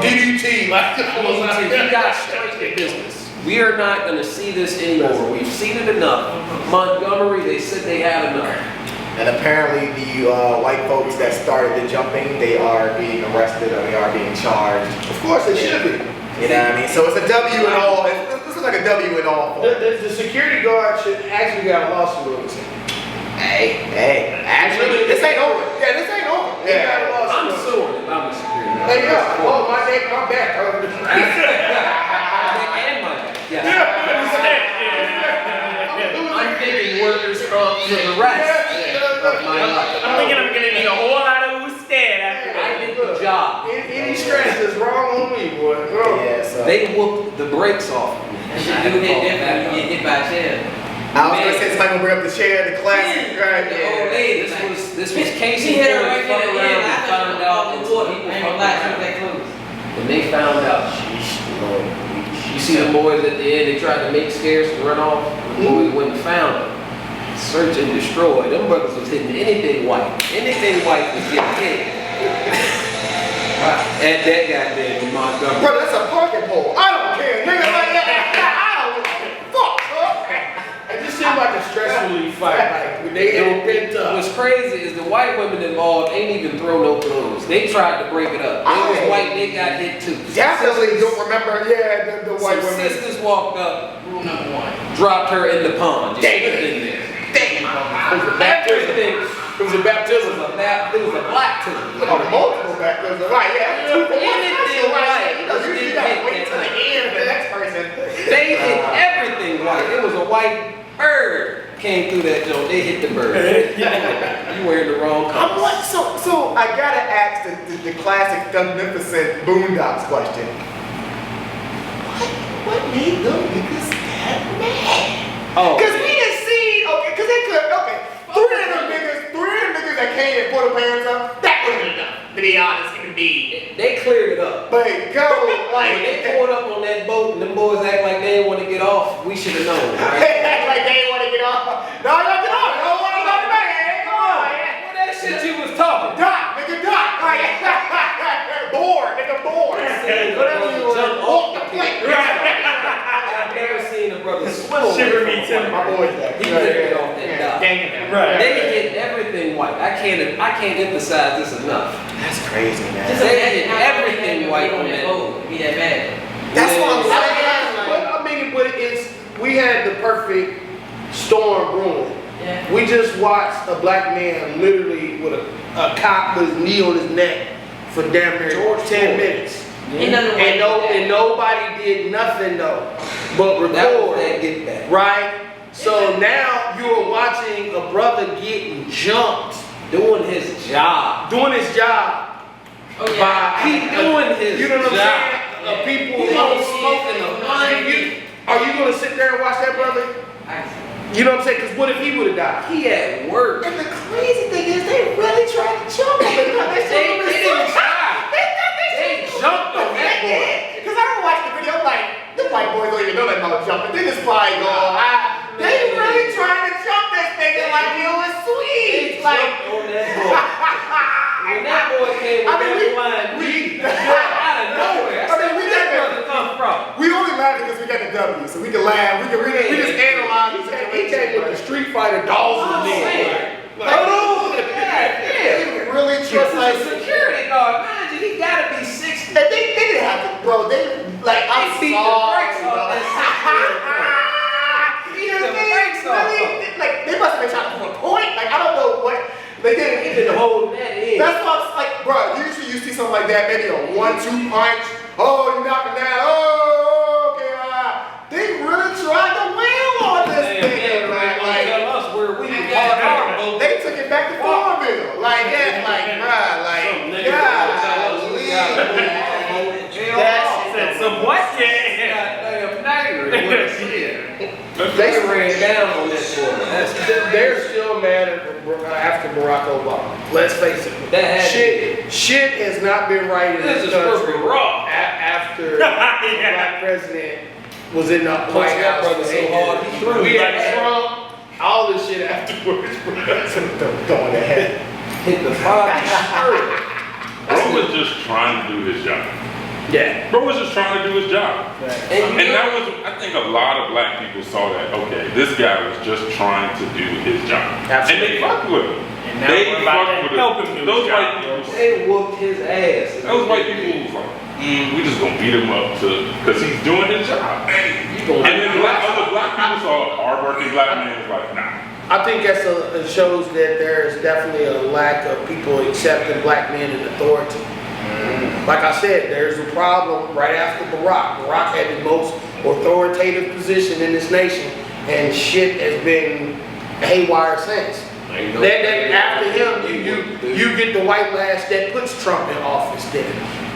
DDT. Like, He got straight to business. We are not going to see this anymore. We've seen it enough. Montgomery, they said they had enough. And apparently the white folks that started the jumping, they are being arrested or they are being charged. Of course it should be. You know what I mean? So it's a W in all. This is like a W in all. The security guard should actually got a lawsuit on his head. Hey, actually, this ain't over. Yeah, this ain't over. He got a lawsuit. I'm suing if I'm a security guard. Hey, yeah. Oh, my neck, my back. And my back. Yeah. I'm thinking workers comp for the rest of my life. I'm thinking I'm gonna need a whole lot of Usted after I that. did the job. Any stress is wrong on me, boy. Bro. Yeah, so. They whooped the brakes off me. That shit do hit different when you get hit by a chair. I was gonna say somebody gonna bring up the chair, the classic, right? The old lady. This was Casey She hit her Ford right fucked in the around ear. and found out and people I ain't gonna lie, she was that close. when they found out, you see the boys at the end, they tried to make scares and run off. The boys went and found them. Search and destroy. Them brothers was hitting anything white. Anything white was getting hit. At that goddamn Montgomery. Bro, that's a parking pole. I don't care, nigga. Like that. I don't give a fuck, bro. It just seemed like a stress relief fight. Like, when they had pent up. What's crazy is the white women involved ain't even throw no clothes. They tried to break it up. They was white, they got hit too. Definitely don't remember. Yeah, the white Some women. sisters walked up, Rule number 1. dropped her in the pond. Just put it in there. It was a baptism. It was a baptism. It was a black too. Oh, multiple baptisms. Right, yeah. Anything white You know, was usually you getting gotta wait hit till the that end for the next person. They hit everything white. It was a white bird came through that joint. They hit the bird. You wearing the wrong I'm colors. like, so I gotta ask the classic, magnificent Boondocks question. What made them niggas that mad? Oh, Cause we done seen, cause they could, three of them niggas that came and put their pants up, that would've been enough, to be honest, even be. they cleared it up. But go, When they like, pulled up on that boat and them boys act like they didn't want to get off, we should have known. Right? like they ain't wanna get off. No, y'all get off, y'all wanna go back, come on, yeah. What that shit you was talking? Doc, nigga, Doc, right? Bored, nigga, bored. Whatever you want. Jump off the plane. white. I can't emphasize this enough. That's crazy, man. Just They imagine did how everything white on that vote. Be that bad. That's what I'm But saying. but we had the perfect storm brewing. Yeah. We just watched a black man literally with a cop with his knee on his neck for damn near 10 minutes. Ain't nothing And, wrong with and nobody did nothing though, but That was record, that get back. right? So now you are watching a brother getting jumped, Doing his job. doing his job Oh, yeah. by, He doing his you know what I'm job. saying? People, He don't smoking a blunt. are you gonna sit there and watch that brother? You know what I'm saying? Because what if he would have died? He at work. And the crazy thing is, they really tried to jump him. They didn't try. They jumped on that boy. Because I remember watching the video, I'm like, the white boys don't even know that mother jumping. Then this fly go high. They really trying to jump this nigga like it was sweet. Like, On that boy. When that boy came with that line, we out of nowhere. I said, where that brother come from? we only laugh because we got the W, so we can laugh. We just analyze the He situation. came with the Street Fighter dolls I'm in saying. there. Oh, yeah. They really Just trust like like. security guard, mind you, he gotta be 60. And they didn't have to, bro. They like, I'm They beat the sorry, brakes off bro. that security. You know, the they brakes off. really, like, they must have been trying to prove a point. Like, I don't know what they did. He been holding that in. That's why I'm like, bro. Usually you see something like that, maybe a 1-2 punch. Oh, you knock him down. Oh, okay. They really tried to wheel on this thing. Like, Tell us where we can park our boat. they took it back to Farmville. Like that, like, bruh, like, Said some what? They ran down on that boy. They're still mad at after Barack Obama. Let's face it. That had Shit has not been right in This this is country purple raw. after Yeah. the black president was in the Punched White that House. brother so hard, he threw We him. had Trump, all this shit afterwards. throwing the head. hit the bottom shirt. Bro was just trying to do his job. Yeah. Bro was just trying to do his job. And And that was, I think a lot of black people saw that, okay, this guy was just trying to do his job. Absolutely. And they fucked with him. And now They we're about fucked to with help him him. do Those his white job. people, they whooped his ass. those white people was like, we just gonna beat him up because he's doing his job. You gonna And then other black people saw a hardworking black man was like, nah. I think that shows that there is definitely a lack of people accepting black men in authority. Like I said, there's a problem right after Barack. Barack had the most authoritative position in this nation, and shit has been haywire since. Then after him, you get the white lash that puts Trump in office. Then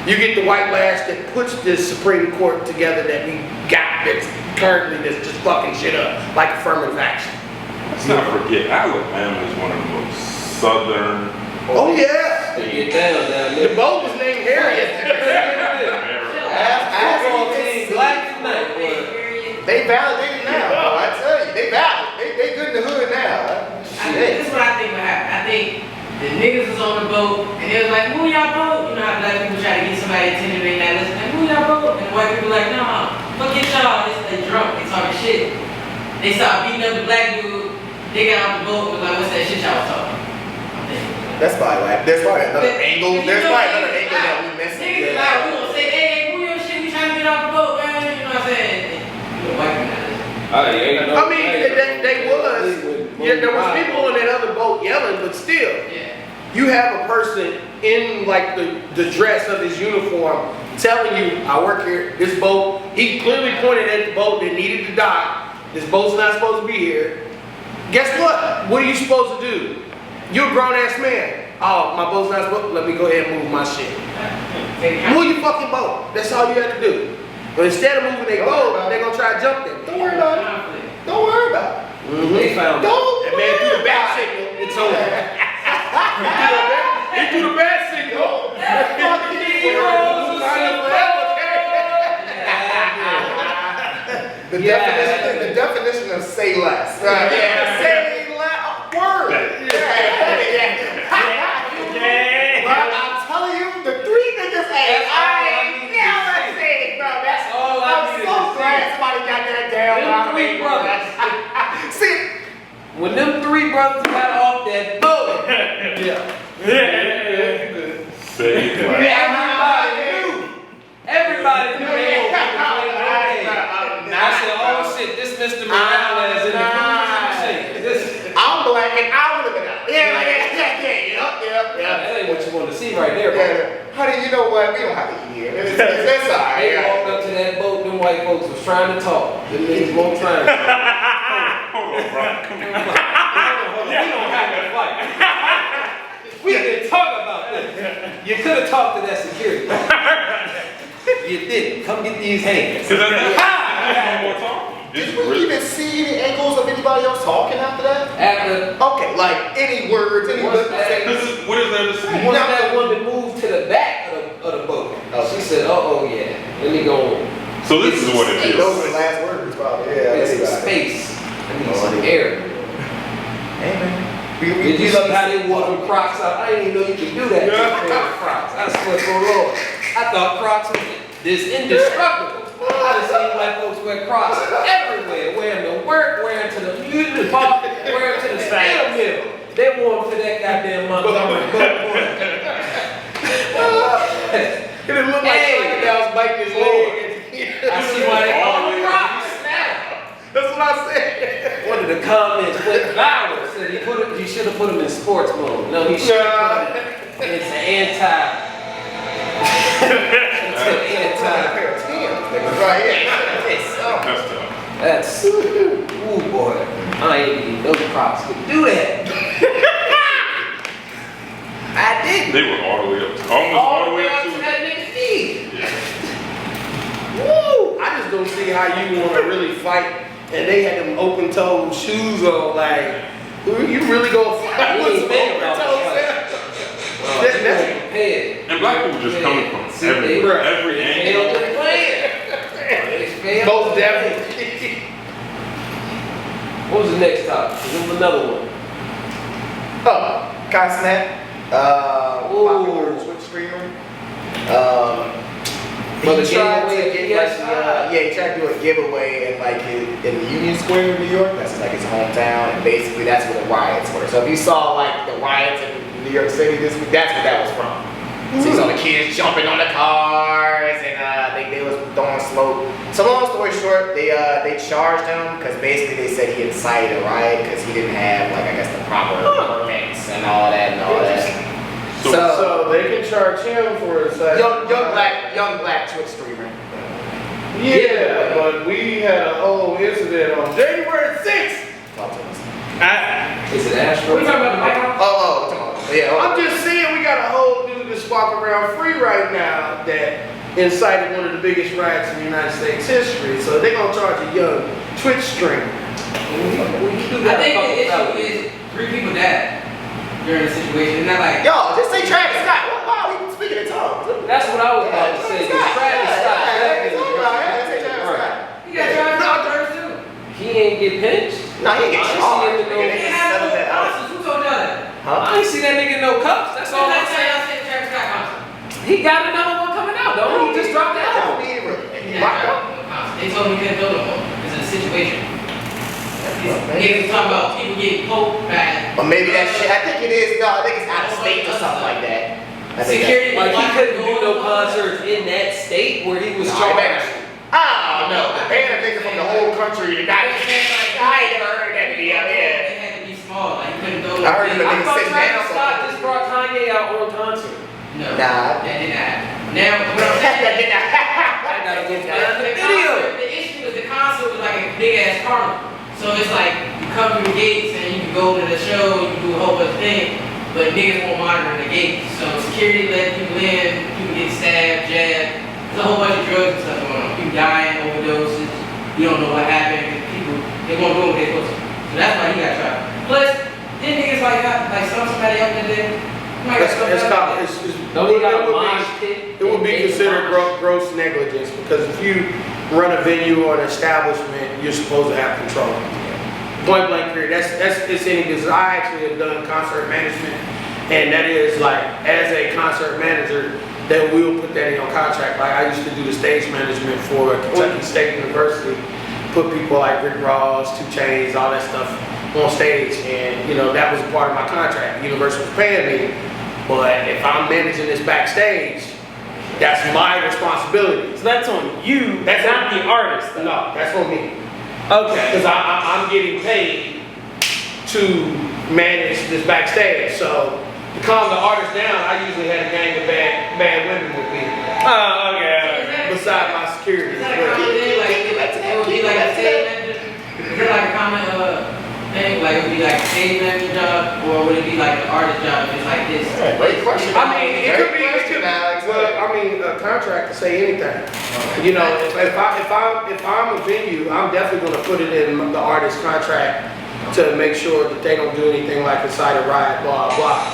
you get the white lash that puts this Supreme Court together that we got that's currently that's just fucking shit up like affirmative action. Let's not forget, Alabama is one of the most southern. Oh yeah, They get down the there. boat was named Harriet. Football team black tonight, boy. They validated now, bro. I tell you, they valid. They good in the hood now. This is what I think will happen. I think the niggas was on the boat and they was like, who y'all boat? You know how black people try to get somebody attention, they not listening. Like, who y'all boat? And the white people like, nah, forget y'all. They drunk, they talking shit. They started beating up the black dude. They got off the boat and was like, what's that shit y'all was talking? That's probably like, there's probably another angle. There's probably another angle that we missing. Niggas like, we gonna say, hey, who your shit? We trying to get off the boat, man. You know what I'm saying? You know, white people not listening. I mean, they was. Yeah, there was people on that other boat yelling, but still, Yeah. you have a person in like the dress of his uniform telling you, I work here, this boat, he clearly pointed at the boat that needed to dock. This boat's not supposed to be here. Guess what? What are you supposed to do? You're a grown ass man. Oh, my boat's not supposed to, let me go ahead and move my shit. Move your fucking boat. That's all you have to do. But instead of moving their boat, they're gonna try to jump them. Don't worry about it. Don't worry about it. They found Don't That man threw the bat signal. It's over. He threw the bat signal. The definition of say less. Yeah, say less. Word. But I'm telling you, the three niggas ass. I ain't never seen, bro. That's all I I'm needed so to glad see. somebody got that down. Them three bro. brothers. See, When them three brothers got off that boat, Say black. Everybody knew they were I said, oh shit, this Mr. Morales in the I'm black and I would have been out. Yep. That ain't what you want to see right there, bro. Yeah. Honey, you know what? We don't have to eat here. That's all right. They walked up to that boat, them white folks was trying to talk. Them niggas won't try to talk. Hold on, bro. Come on. We don't have to fight. We didn't talk about this. You could have talked to that security. You didn't. Come get these hands. Because that's more talk. Did we even see any angles of anybody else talking after that? After Okay, like any words, any What's words. that? What is there to say? once that woman moved to the back of the boat, she said, oh yeah, let me go So this is what it Hey, those are is. the last words, probably. Yeah, get some anybody. space. I need some air. Hey, man. Did you see how they wore them Crocs out? I didn't even know you could do that to a pair of Crocs. I swear for the Lord. I thought Crocs was this indestructible. I done seen black folks wear Crocs everywhere, wearing to work, wearing to the music park, wearing to the steel mill. They wore them to that goddamn Montgomery. It didn't look like Crocodile's biting his leg. I see why they call them Crocs now. That's what I said. One of the comments went viral. Said he should have put him in sports mode. No, he should have put him in anti. Pair of Timbs, nigga. Right here. That's tough. That's ooh boy. I ain't even know the Crocs could do that. I didn't. They were all the way up to, almost all the way up to that nigga's feet. Woo! I just don't see how you want to really fight, and they had them open toe shoes on. Like, you really gonna fight with some open toes? That's prepared. And black people just coming from everywhere, every angle. most definitely. What was the next topic? There was another one. Oh, cenat. Popular Twitch streamer. Well, He the tried to giveaway get at like PS5. he tried to do a giveaway in like in Union Square, New York. That's like his hometown, and basically that's where the riots were. So if you saw like the riots in New York City this week, that's what that was from. So you saw the kids jumping on the cars, and they was throwing smoke. So long story short, they charged him because basically they said he incited a riot because he didn't have like I guess the proper permits and all that and all that. So they can charge him for his young black Twitch streamer. Yeah, but we had a whole incident on January 6th. Talk to us. Is it Astro? We talking about the White House? Yeah. I'm just saying we got a whole dude that's walking around free right now that incited one of the biggest riots in United States history. So they're gonna charge a young Twitch streamer. I think the issue is 3 people died during the situation. It's not like Yo, just say Travis Scott. Wow, he speaking in tongues. That's what I was about to say. Because Travis Scott, he got charged out there too. he ain't get pinched. Nah, he ain't get charged. They didn't have no sponsors. Who told y'all that? I ain't see that nigga in no cups. That's all I'm That's saying. y'all said Travis Scott concert. He got another one coming out, though. He just dropped the album. They told me he couldn't go no more because of the situation. Niggas talking about people getting poked back. But maybe that shit, I think it is, no, I think it's out of state or something like that. I think Security. Like he couldn't do no concerts in that state where he was charged. I don't know. Paying a nigga from the whole country to die. I ain't never heard that video, yeah. They had to be small, like you couldn't go. I heard him I nigga thought sitting down. Travis Scott just brought Kanye out on concert. No, Nah. that did not happen. Now, what I'm saying, I gotta go find the video. the issue is the concert was like a big ass carnival. So it's like you come through the gates and you can go to the show, you can do a whole bunch of things, but niggas won't monitor the gates. So security let people in, people get stabbed, jabbed. There's a whole bunch of drugs and stuff going on. People dying, overdoses. You don't know what happened. People, they won't do what they're supposed to. So that's why he got tried. Plus, then niggas like somebody up in there. It would be considered gross negligence because if you run a venue or an establishment, you're supposed to have control. Point blank period. That's it's any business. I actually have done concert management, and that is like as a concert manager, that will put that in your contract. Like I used to do the stage management for Kentucky State University, put people like Rick Ross, 2 Chainz, all that stuff on stage, and you know that was a part of my contract. Universal was paying me, but if I'm managing this backstage, that's my responsibility. So that's on you. That's not the artist. Though. No, that's on me. Okay. Because I'm getting paid to manage this backstage. So to calm the artist down, I usually had a gang of bad women with me. Oh, okay. Besides my security. Is that a common thing? Like, it would be like a stage manager? Is it like a common thing? Like, it would be like a stage manager job? Or would it be like an artist job if it's like this? Great question. I mean, it could be. Alex. Well, I mean, a contract to say anything. You know, if I'm a venue, I'm definitely going to put it in the artist's contract to make sure that they don't do anything like incite a riot, blah blah.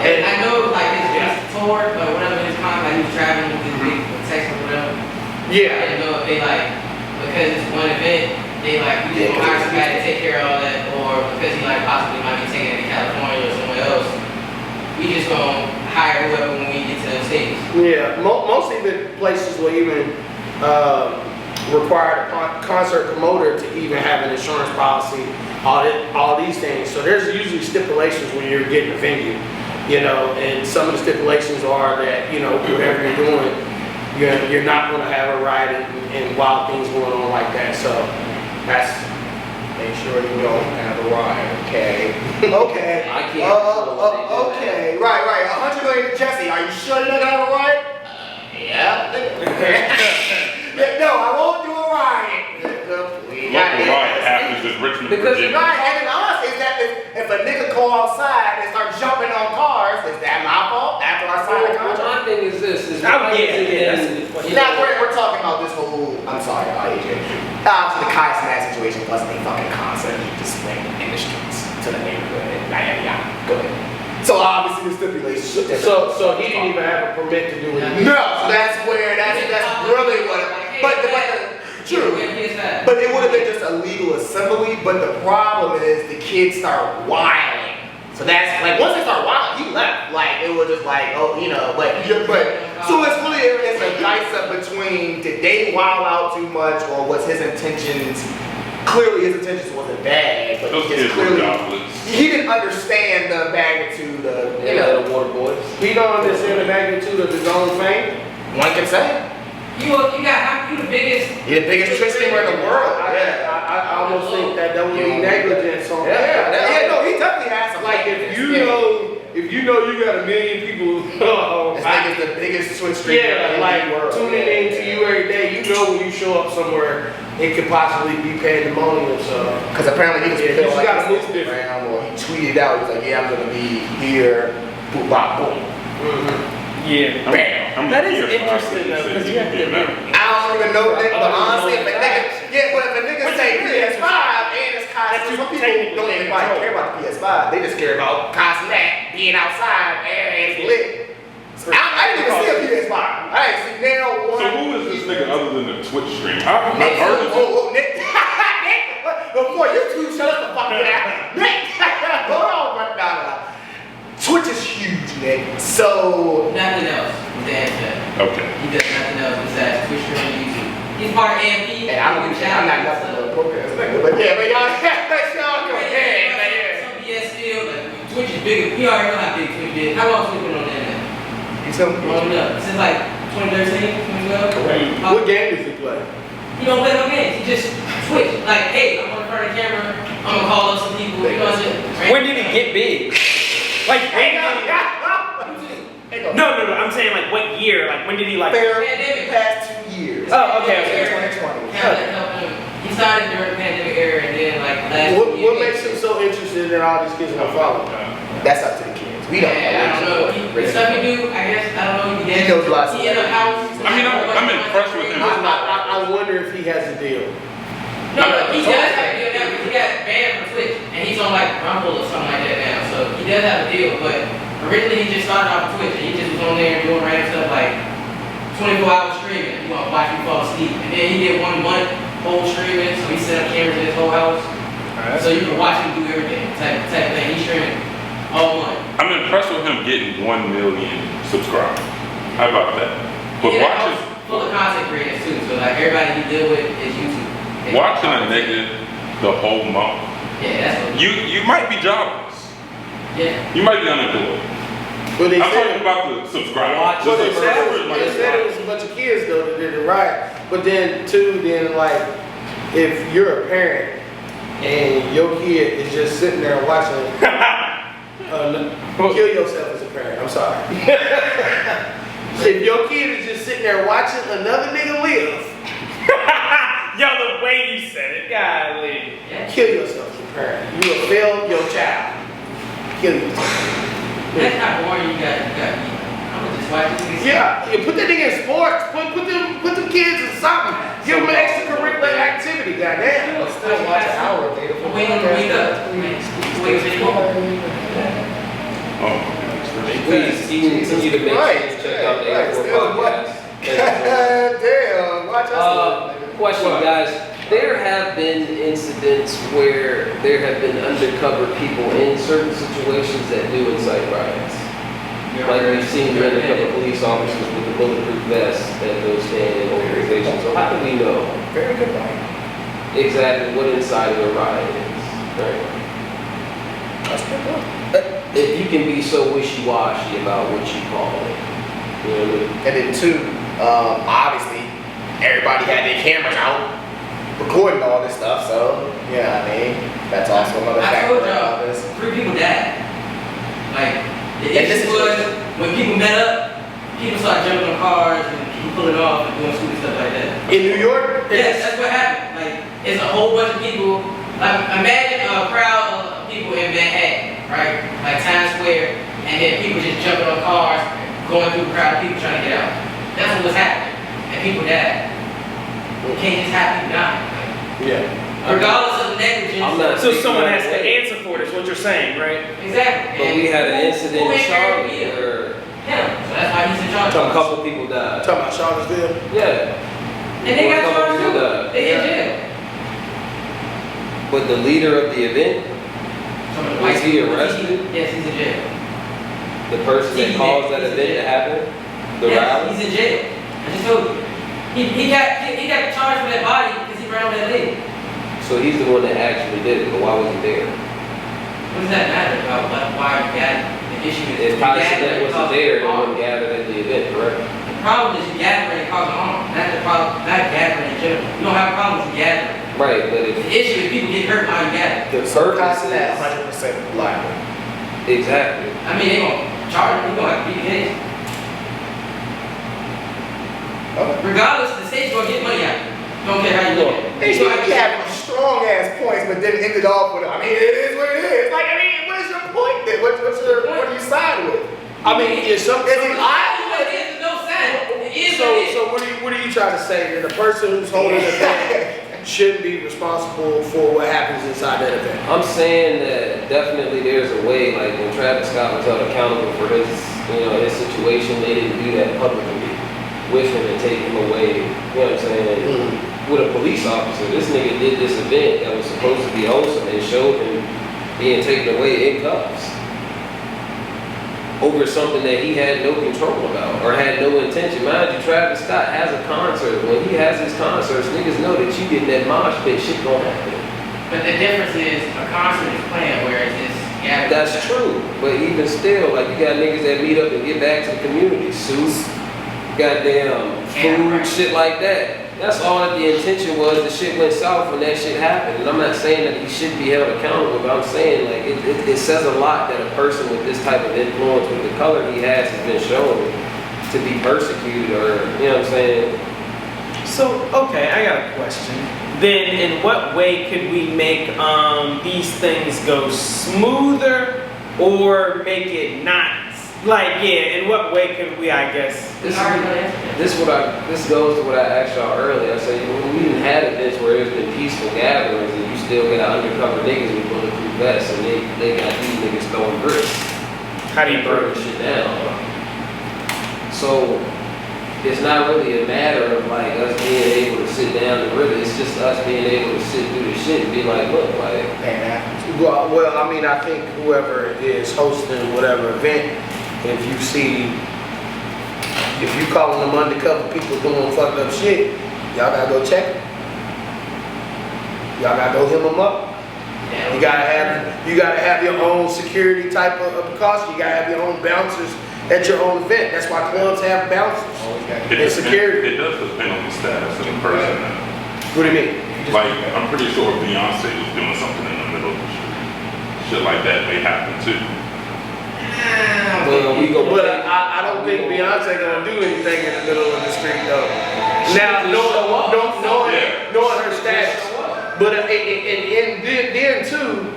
And I know like his tour, but whatever his contract, like he was traveling with his big text or whatever. I Yeah. didn't know if they like, because it's one event, they like, we just gonna hire somebody to take care of all that, or because he like possibly might be taking it to California or somewhere else, we just gonna hire whoever when we get to those states. Yeah. Most even places will even require the concert promoter to even have an insurance policy, all these things. So there's usually stipulations when you're getting a venue, you know, and some of the stipulations are that, you know, whatever you're doing, you're not going to have a riot and wild things going on like that. So that's, Make sure you don't have a riot, okay? Okay. I can't control what they do, okay. Right. 100 million to Jesse. Are you sure you're not gonna have a riot? Yeah. No, I won't do a riot. Local riot happens in Richmond, Because Virginia. Right, and honestly, is that if a nigga go outside and start jumping on cars, is that my fault after I sign the Well, contract? my thing is this: is Yeah, why is it that's then- a good question. Now we're talking about this whole. I'm sorry, AJ. Obviously, the Kai Cenat situation wasn't a fucking concert. He just went in the streets to the neighborhood and yada. Go ahead. So obviously the stipulations. so he didn't even have a permit to do it. No, so that's where that's really what. True. But it would have been just a legal assembly. But the problem is the kids start wilding. So that's like once they start wilding, he left. Like it was just like, oh, you know, but so it's really it's a dice up between did they wild out too much or was his intentions clearly his intentions wasn't bad, but Those he just kids were clearly jobless. he didn't understand the magnitude of They got the water boys. He don't understand the magnitude of his own fame. one can say. You the biggest. You're the biggest trick steamer in the world. I almost think that would be negligence on No, he definitely has some. Like if you know you got a million people This nigga's the biggest Twitch streamer in like the world. tuning in to you every day, you know when you show up somewhere, it could possibly be pandemonium. So Because apparently he was Yeah, you feeling just like gotta this move different. Instagram, or he tweeted out, he was like, yeah, I'm gonna be here, boom, bop, boom. Yeah. Bam. That is interesting though, because you have to admit. I don't even know, nigga, but honestly, if a nigga say PS5 and it's constant, some people don't even care about the PS5, they just care about constant being outside and lit. I didn't even see a PS5. I didn't see nail one. So who is this nigga other than the Twitch stream? Nick, I've heard of Nick, before you two shut us the fuck up. Nick, hold on, but no. Twitch is huge, Nick. So Nothing else. To answer that. Okay. He does nothing else besides Twitch stream and YouTube. He's part of AMP. hey, I'm not nothing but a podcast nigga, but yeah, but y'all go ahead, man. Some BS still, like, Twitch is bigger. We already know how big Twitch is. How long has Twitch been on the internet? You tell me. Growing up. Since like 2013, 2012. what game does he play? He don't play no games. He just Twitch. Like, hey, I'm on the front of the camera. I'm gonna call up some people. You know what I'm saying? When did it get big? Like when did No, I'm saying like what year? Like when did he like? Fair Pandemic. past 2 years. Oh, okay. 2020. Kinda helped him. He started during the pandemic era, and then like the last What 2 years. makes him so interested that all these kids want to follow? That's up to the kids. We don't know. I don't know. The stuff he do, I guess, I don't know. He knows lots of He in a house. I mean, I'm impressed with him. I wonder if he has a deal. No, he does have a deal now because he got banned from Twitch, and he's on like Rumble or something like that now. So he does have a deal, but originally he just started off Twitch, and he just was on there doing random stuff like 24-hour streaming. You want to watch you fall asleep, and then he did 1 month whole streaming, so he set up cameras in his whole house, so you can watch him do everything type thing. He's streaming all month. I'm impressed with him getting 1 million subscribers. How about that? But He in a watching house full of content creators too, so like everybody he deal with is YouTube. a nigga the whole month Yeah, that's what. You might be jobless. Yeah. You might be unemployed. But they I'm talking said, about the subscribers. Watch The well, they said subscribers it was a bunch of kids though that did it right. But then too, like, if you're a parent and your kid is just sitting there watching, kill yourself as a parent. I'm sorry. If your kid is just sitting there watching another nigga live, Yo, the way you said it, golly. Yeah. kill yourself as a parent. You will fail your child. Kill yourself. That's not boring. You got. I'm gonna just watch this. Yeah, you put that nigga in sports. Put them kids in something. Give them an extracurricular activity. Goddamn. I'll still watch an hour later. Wait till we wake up. Wait till Oh, Please continue to make sure you check out the Right, A4 still podcast. Damn, watch us. Question, guys. There have been incidents where there have been undercover people in certain situations that do incite riots. Like we've seen the undercover police officers with the bulletproof vests that go stand in organizations. So how do we know Very good point. exactly what inciting a riot is? Right? That's a good point. If you can be so wishy-washy about what you call it. You know what I mean? And then two, obviously, everybody had their cameras out, recording all this stuff, so, you know what I mean? That's also another I factor told about y'all, this. 3 people died. Like, the And this issue is- was, when people met up, people started jumping on cars and people pulling off and doing stupid stuff like that. In New York, Yes, that's what happened. Like, it's a whole bunch of people. Like, imagine a crowd of people in Manhattan, right? Like Times Square, and then people just jumping on cars, going through a crowd of people trying to get out. That's what was happening. And people died. You can't just have people die. yeah. Regardless of negligence. I'm not- So someone has to answer for it, is what you're saying, right? Exactly. But we had an incident who in ain't married Charlotte to where him. So that's why he's in charge. a couple people died. Talking about Charlottesville. Yeah. And they got A couple charged people too. died. They in jail. But the leader of the event, Some of the Was white he people- arrested? Yes, he's in jail. the person that He's caused that in event jail. to happen, the Yes, rally, he's in jail. I just told you. He got charged for that body because he ran over that lady. so he's the one that actually did it, but why was he there? What does that matter about why you got it? The issue is If you Tyson gathering that and wasn't causing there, they harm. wouldn't gather at the event, correct? The problem is you gathering and causing harm. Not the problem, not gathering in general. You don't have a problem with you gathering. Right, but The if issue is people get hurt while you gather. the So purpose Tyson at is 100% liable. exactly. I mean, they gonna charge him. He gonna have to beat the case. Okay. Regardless, the state's gonna get money out of it. Don't care how you look at it. He had strong ass points, but then ended off with, I mean, it is what it is. Like, I mean, what is your point then? What do you side with? I mean, is some, Is he some liable? It is no sign. It is so what it is. so what are you trying to say that the person who's holding the event shouldn't be responsible for what happens inside that event? I'm saying that definitely there's a way, like when Travis Scott was held accountable for his, his situation, they didn't do that publicly with him and take him away, you know what I'm saying? With a police officer, this nigga did this event that was supposed to be wholesome and showed him being taken away in cuffs over something that he had no control about or had no intention. Mind you, Travis Scott has a concert. When he has his concerts, niggas know that you get in that mosh pit, shit gonna happen. But the difference is a concert is playing, whereas this gathering. That's true, but even still, like you got niggas that meet up and get back to the community, suits, goddamn food, shit like that. That's all that the intention was. The shit went south when that shit happened. And I'm not saying that he shouldn't be held accountable, but I'm saying like it says a lot that a person with this type of influence, with the color he has been shown to be persecuted or, you know what I'm saying? So, okay, I got a question. Then in what way could we make these things go smoother or make it not? Like, yeah, in what way could we, I guess? This goes to what I asked y'all earlier. I said, we didn't have events where there's been peaceful gatherings and you still got undercover niggas with bulletproof vests and they got these niggas throwing bricks. How do you burn burn? shit down? So it's not really a matter of like us being able to sit down and really, it's just us being able to sit through the shit and be like, look, like, Well, I mean, I think whoever is hosting whatever event, if you calling them undercover people doing fucked up shit, y'all gotta go check them. Y'all gotta go hit them up. You gotta have your own security type of precaution. You gotta have your own bouncers at your own event. That's why clubs have bouncers and security. It does depend on the status of the person. What do you mean? Like, I'm pretty sure Beyonce was doing something in the middle of the street. Shit like that may happen too. But I don't think Beyonce gonna do anything in the middle of the street though. Now, knowing her status. But and then too,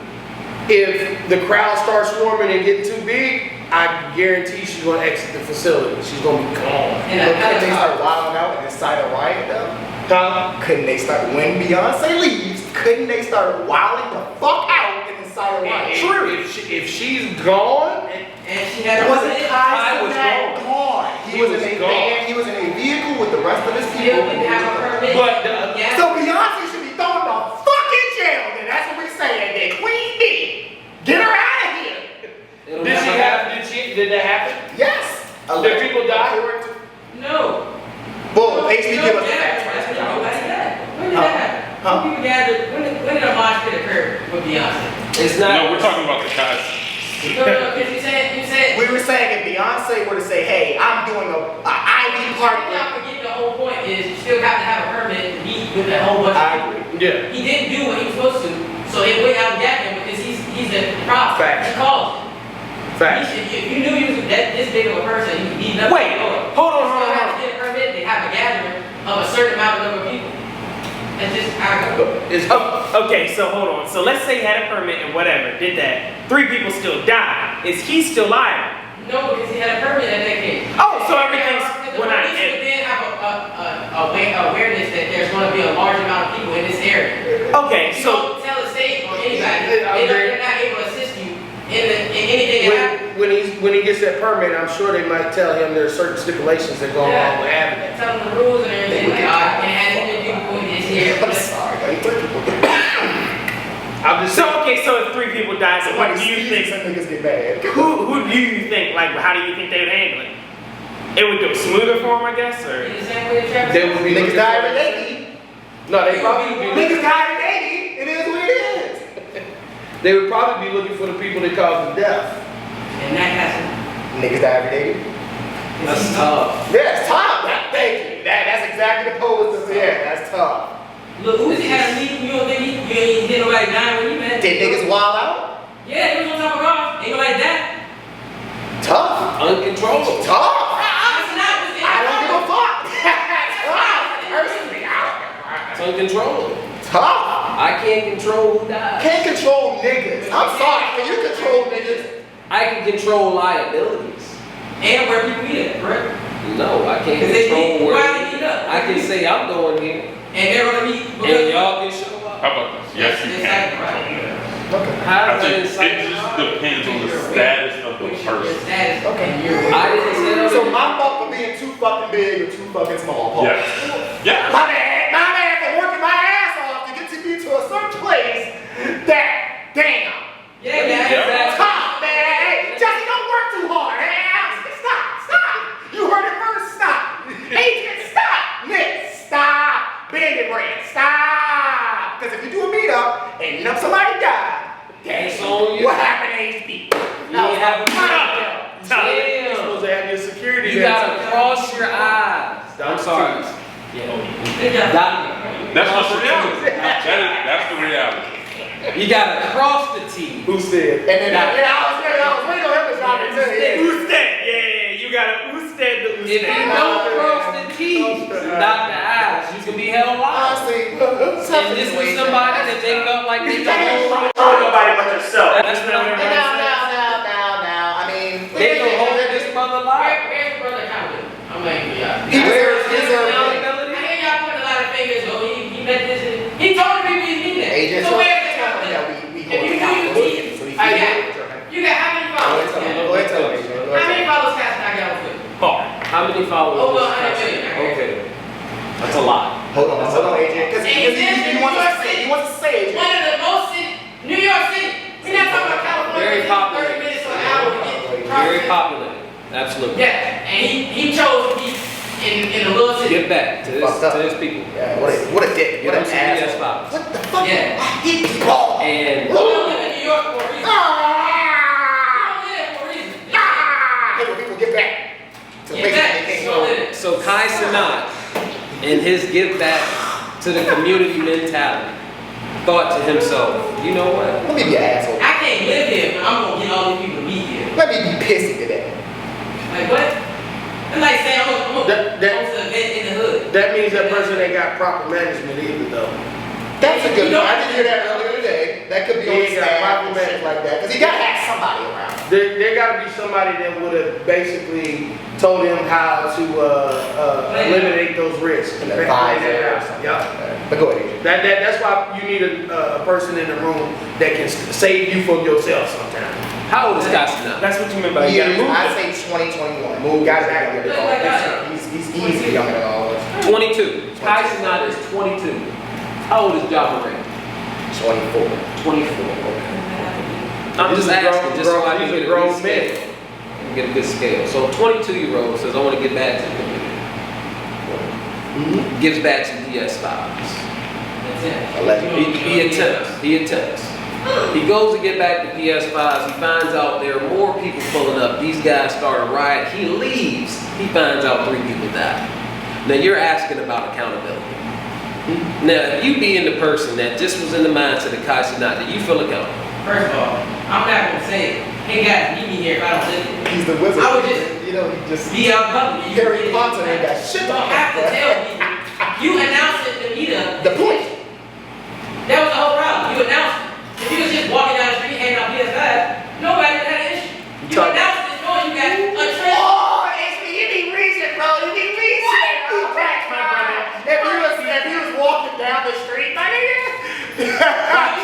if the crowd starts swarming and getting too big, I guarantee she's gonna exit the facility. She's gonna be gone. But couldn't they start wilding out inside a riot though? Huh? Couldn't they start, when Beyonce leaves, couldn't they start wilding the fuck out inside a riot? True. If she's gone, And she had a Wasn't Kai was gone? He was in a van, he was in a vehicle with the rest of his people. still didn't have a permit. But So Beyonce should be thrown the fuck in jail then, that's what we're saying then. Queen B, get her out of here. did that happen? Yes. Did people die? No. Bull, HD give us the When facts. did that happen? Huh? When people gathered, when did a mosh pit occur with Beyonce? It's not. No, we're talking about the guys. No, because you said. We were saying if Beyonce were to say, hey, I'm doing a Ivy party. Not forget the whole point is you still have to have a permit to be with a whole bunch of I people. agree. Yeah. He didn't do what he was supposed to, so it went out and got him because he's the problem. Facts. He caused it. Facts. If you knew he was this big of a person, he never. Wait, hold on. You have to get a permit to have a gathering of a certain amount of number of people. That's just how it goes. Okay, so hold on. So let's say he had a permit and whatever, did that. 3 people still died. Is he still liable? No, because he had a permit in that case. Oh, so everything's The police would then have awareness that there's going to be a large amount of people in this area. Okay, You so don't tell the state or anybody, they're not able to assist you in anything that happens. When he gets that permit, I'm sure they might tell him there's certain stipulations that go along with having that. Tell them the rules and everything. Like, I can't have any people in this here. I'm sorry, like 3 people. I'm just saying. so okay, so if 3 people die, so what do you think? Some niggas get mad. Who do you think? Like, how do you think they would handle it? It would go smoother for him, I guess, or In the same way that Travis. They would be Niggas looking die for- every day. No, they probably would be Niggas die every day. It is what it is. They would probably be looking for the people that caused the death. And that hasn't. Niggas die every day. That's tough. Yeah, it's tough. Thank you. That's exactly the pose. Yeah, that's tough. Look, Uzi had a meeting, you don't think you ain't hit nobody dying when you met? Did niggas wild out? Yeah, he was on top of Ross. Ain't nobody that. Tough. Uncontrollable. Tough. That's not what I don't give a fuck. Tough. Personally, I don't give a fuck. It's uncontrollable. Tough. I can't control who dies. Can't control niggas. I'm sorry. Can you control niggas? I can control liabilities. And where people meet at, correct? No, I can't Because they meet, control why where. they meet up? I can say I'm going here, And they're gonna meet. and y'all can show up. How about this? Yes, you can. Okay. How I does that think incite? it just depends on the status of the person. Status. Okay. And your I didn't say that. So my fault for being too fucking big or too fucking small. Paul. Yes. Yeah. My bad for working my ass off to get to me to a certain place that, damn. Yeah, Yeah. Stop, man. Hey, Jesse, don't work too hard. Hey, stop. You heard it first. Stop. Agent, stop. Nick, stop. Bandit brand, stop. Because if you do a meetup and somebody died, It's on you. what happened to HB? You ain't have a You're Damn. supposed to have your security. You there. gotta cross your eyes. I'm sorry. That's what's reality. That's the reality. You gotta cross the T. Who said? And then I was waiting on him to drop it too. Usted, yeah, you gotta Usted the If you Usted. don't cross the T's, dot the I's, you can be held liable. Honestly, And this was somebody that they felt like they got Nobody but yourself. That's not Now, I mean, They can hold this mother liable. Where's your brother accountable? I'm like, yeah. He deserves I hear y'all putting a lot of fingers, oh, he met this and he told the people he's meeting that. Agent, So where's the tell him that accountability? we If you knew you cheated, you got how many followers? Go ahead, tell him, Agent. Go How ahead, many followers Cass and I got on Twitter? How many followers? Over does 100 Cash million. have? Okay. That's a lot. Hold on, Agent. Because he wants to say, Agent. One of the most New York City. We're not talking about California. Very it takes popular. 30 minutes to an hour to get Very across popular. Absolutely. the- Yeah, and he chose to be in a little city. Get back to Fucked up. his people. Yeah, what a dick. Get What them an some BS asshole. followers. What the fuck? Yeah. He bald And You don't live in New York for a reason. You don't live there for a reason. Hey, when people get back to Get places back. they You can't don't go. live there. so Kai Cenat, in his give back to the community mentality, thought to himself, you know what? Let me be an asshole. I can't live here, but I'm gonna get all these people to meet here. Let me be pissy today. Like what? It's like saying I'm gonna That- host an event in the hood. That means that person ain't got proper management either, though. That's a good You know- one. I did hear that earlier today. That could be He on ain't got staff proper and shit like that. Because he gotta have somebody around. There gotta be somebody that would have basically told him how to eliminate those risks. An advisor or something Yeah. like that. But go ahead, Adrian. That's why you need a person in the room that can save you from yourself sometimes. How old is Kai Cenat? That's what you meant by you gotta move. I'd say 2021. Move guys out of here. He's easily younger than all of us. 22. Kai Cenat is 22. How old is Ja Morant? 24. 24. Okay. I'm just He's a asking, grown- just so I can he's a get a grown good scale. Get a good scale. So 22-year-old says, I want to get back to the community. Gives back some PS5s. That's it. Allegedly. He attempts. He goes to get back the PS5s. He finds out there are more people pulling up. These guys start a riot. He leaves. He finds out 3 people died. Now you're asking about accountability. Now, if you being the person that just was in the mindset of Kai Cenat, do you feel accountable? First of all, I'm not gonna say, hey guys, meet me here if I don't live here. He's the wizard. I would just- you know, he just. Be out public. Harry Potter ain't got shit You on don't have to him, tell me. You announced it to meetup. The point. That was the whole problem. You announced it. If you was just walking down the street handing out PS5, nobody would have an issue. You talk- announced it knowing you got a trend. Oh, HB, you need reason, bro. You need reason. If he was walking down the street, my nigga. You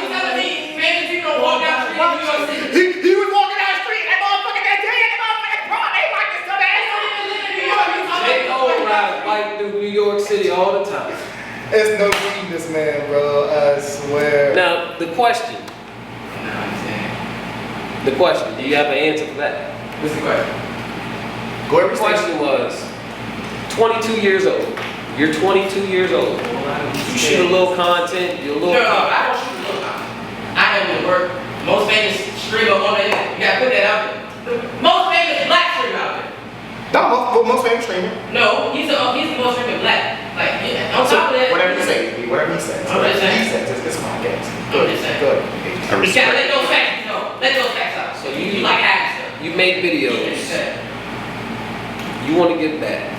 telling me famous people don't walk down the street in New York City? He was walking down the street. That motherfucker that day, that motherfucker brought. They like this dumb ass. J.O. rides bike through New York City all the time. It's no genius, man, bro. I swear. Now, the question, do you have an answer for that? What's the question? Go The every station. question was, 22 years old. You're 22 years old. You shoot a little content, you're a No, little. I don't shoot a little time. I have been work. Most famous streamer on the internet. You gotta put that out there. The most famous black streamer out there. No, most famous streamer. No, he's the most famous black. Like, yeah, on top of that. Whatever you say, whatever he says. I'm just saying. He says, it's this podcast. I'm just saying. Good. You gotta let those facts, let those facts out. So You like hacking stuff. You make videos. You want to get back.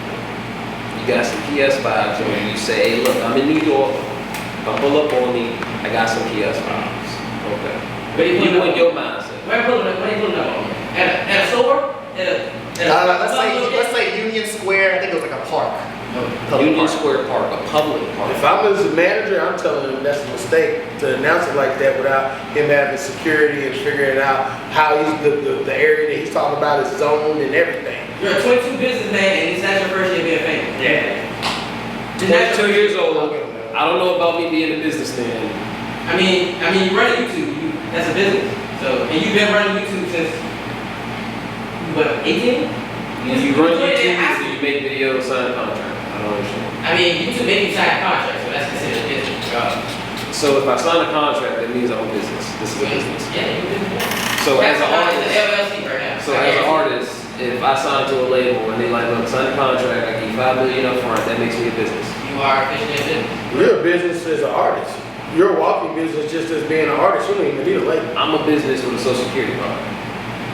You got some PS5s on you. You say, hey, look, I'm in New York. If I pull up on me, I got some PS5s. Okay. Where you You pulling in up? your mindset. Where you pulling up on? At a store? Let's say Union Square. I think it was like a park. Public Union park. Square Park, a public park. If I'm his manager, I'm telling him that's a mistake to announce it like that without him having security and figuring out how he's the area that he's talking about is zoned and everything. You're a 22 businessman and it's not your first year being famous. Yeah. 22 years old. I don't know about me being a businessman. I mean, you run a YouTube. That's a business. So, and you've been running YouTube since, what, 18? You run YouTube, so you make videos, sign contracts. I don't understand. I mean, YouTube made you sign a contract, so that's considered a business. So if I sign a contract, that means I'm a business. This is a business. Yeah, you're a business. So as an It's artist, an LLC right now. so as an artist, if I sign to a label and they like, look, sign a contract, I give you $5 million up front, that makes me a business. You are officially a business. You're a business as an artist. You're a walking business just as being an artist. You don't even need a label. I'm a business with a social security card.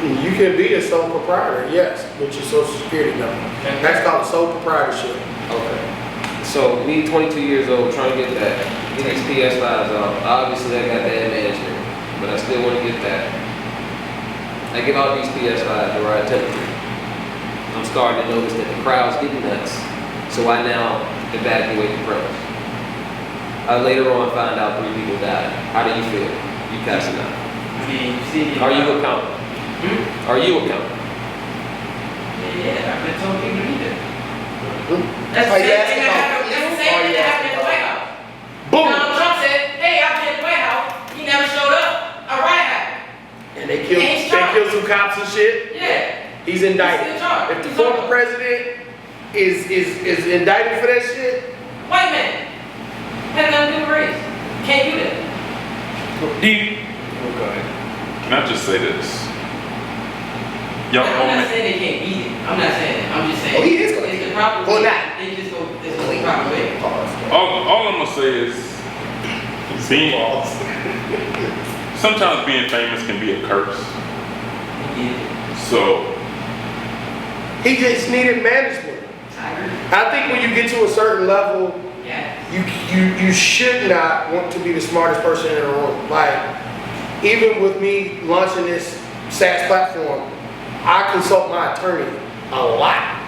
You can be a sole proprietor, yes, with your social security number. That's called a sole proprietorship. Okay. So me, 22 years old, trying to get that, get these PS5s off. Obviously, I got bad management, but I still want to get that. I give out these PS5s the right temperature. I'm starting to notice that the crowd's getting nuts, so I now evacuate the pros. I later on find out 3 people died. How do you feel? You casting out. I mean, you see. Are you accountable? Are you accountable? Yeah, I've been told people to be there. That's Are the you same asking thing that about happened. That's the same you? Or thing you that happened in the asking White House. Boom! Donald Trump said, "Hey, I've been in the White House. He never showed up. A riot happened." And they killed some cops and shit. Yeah. He's indicted. He's in charge. If the He's former on. president is indicted for that shit, White man. Had nothing to do with race. Can't do that. Do you? Can I just say this? Y'all I'm own not it. saying they can't beat it. I'm not saying that. I'm just saying. Oh, he is gonna it's beat the it. proper Well, way. not. They just go. It's the proper way. All I'm gonna say is, being, sometimes being famous can be a curse. Yeah. So, He just needed management. Tiger. I think when you get to a certain level, Yeah. you should not want to be the smartest person in the room. Like, even with me launching this SaaS platform, I consult my attorney a lot.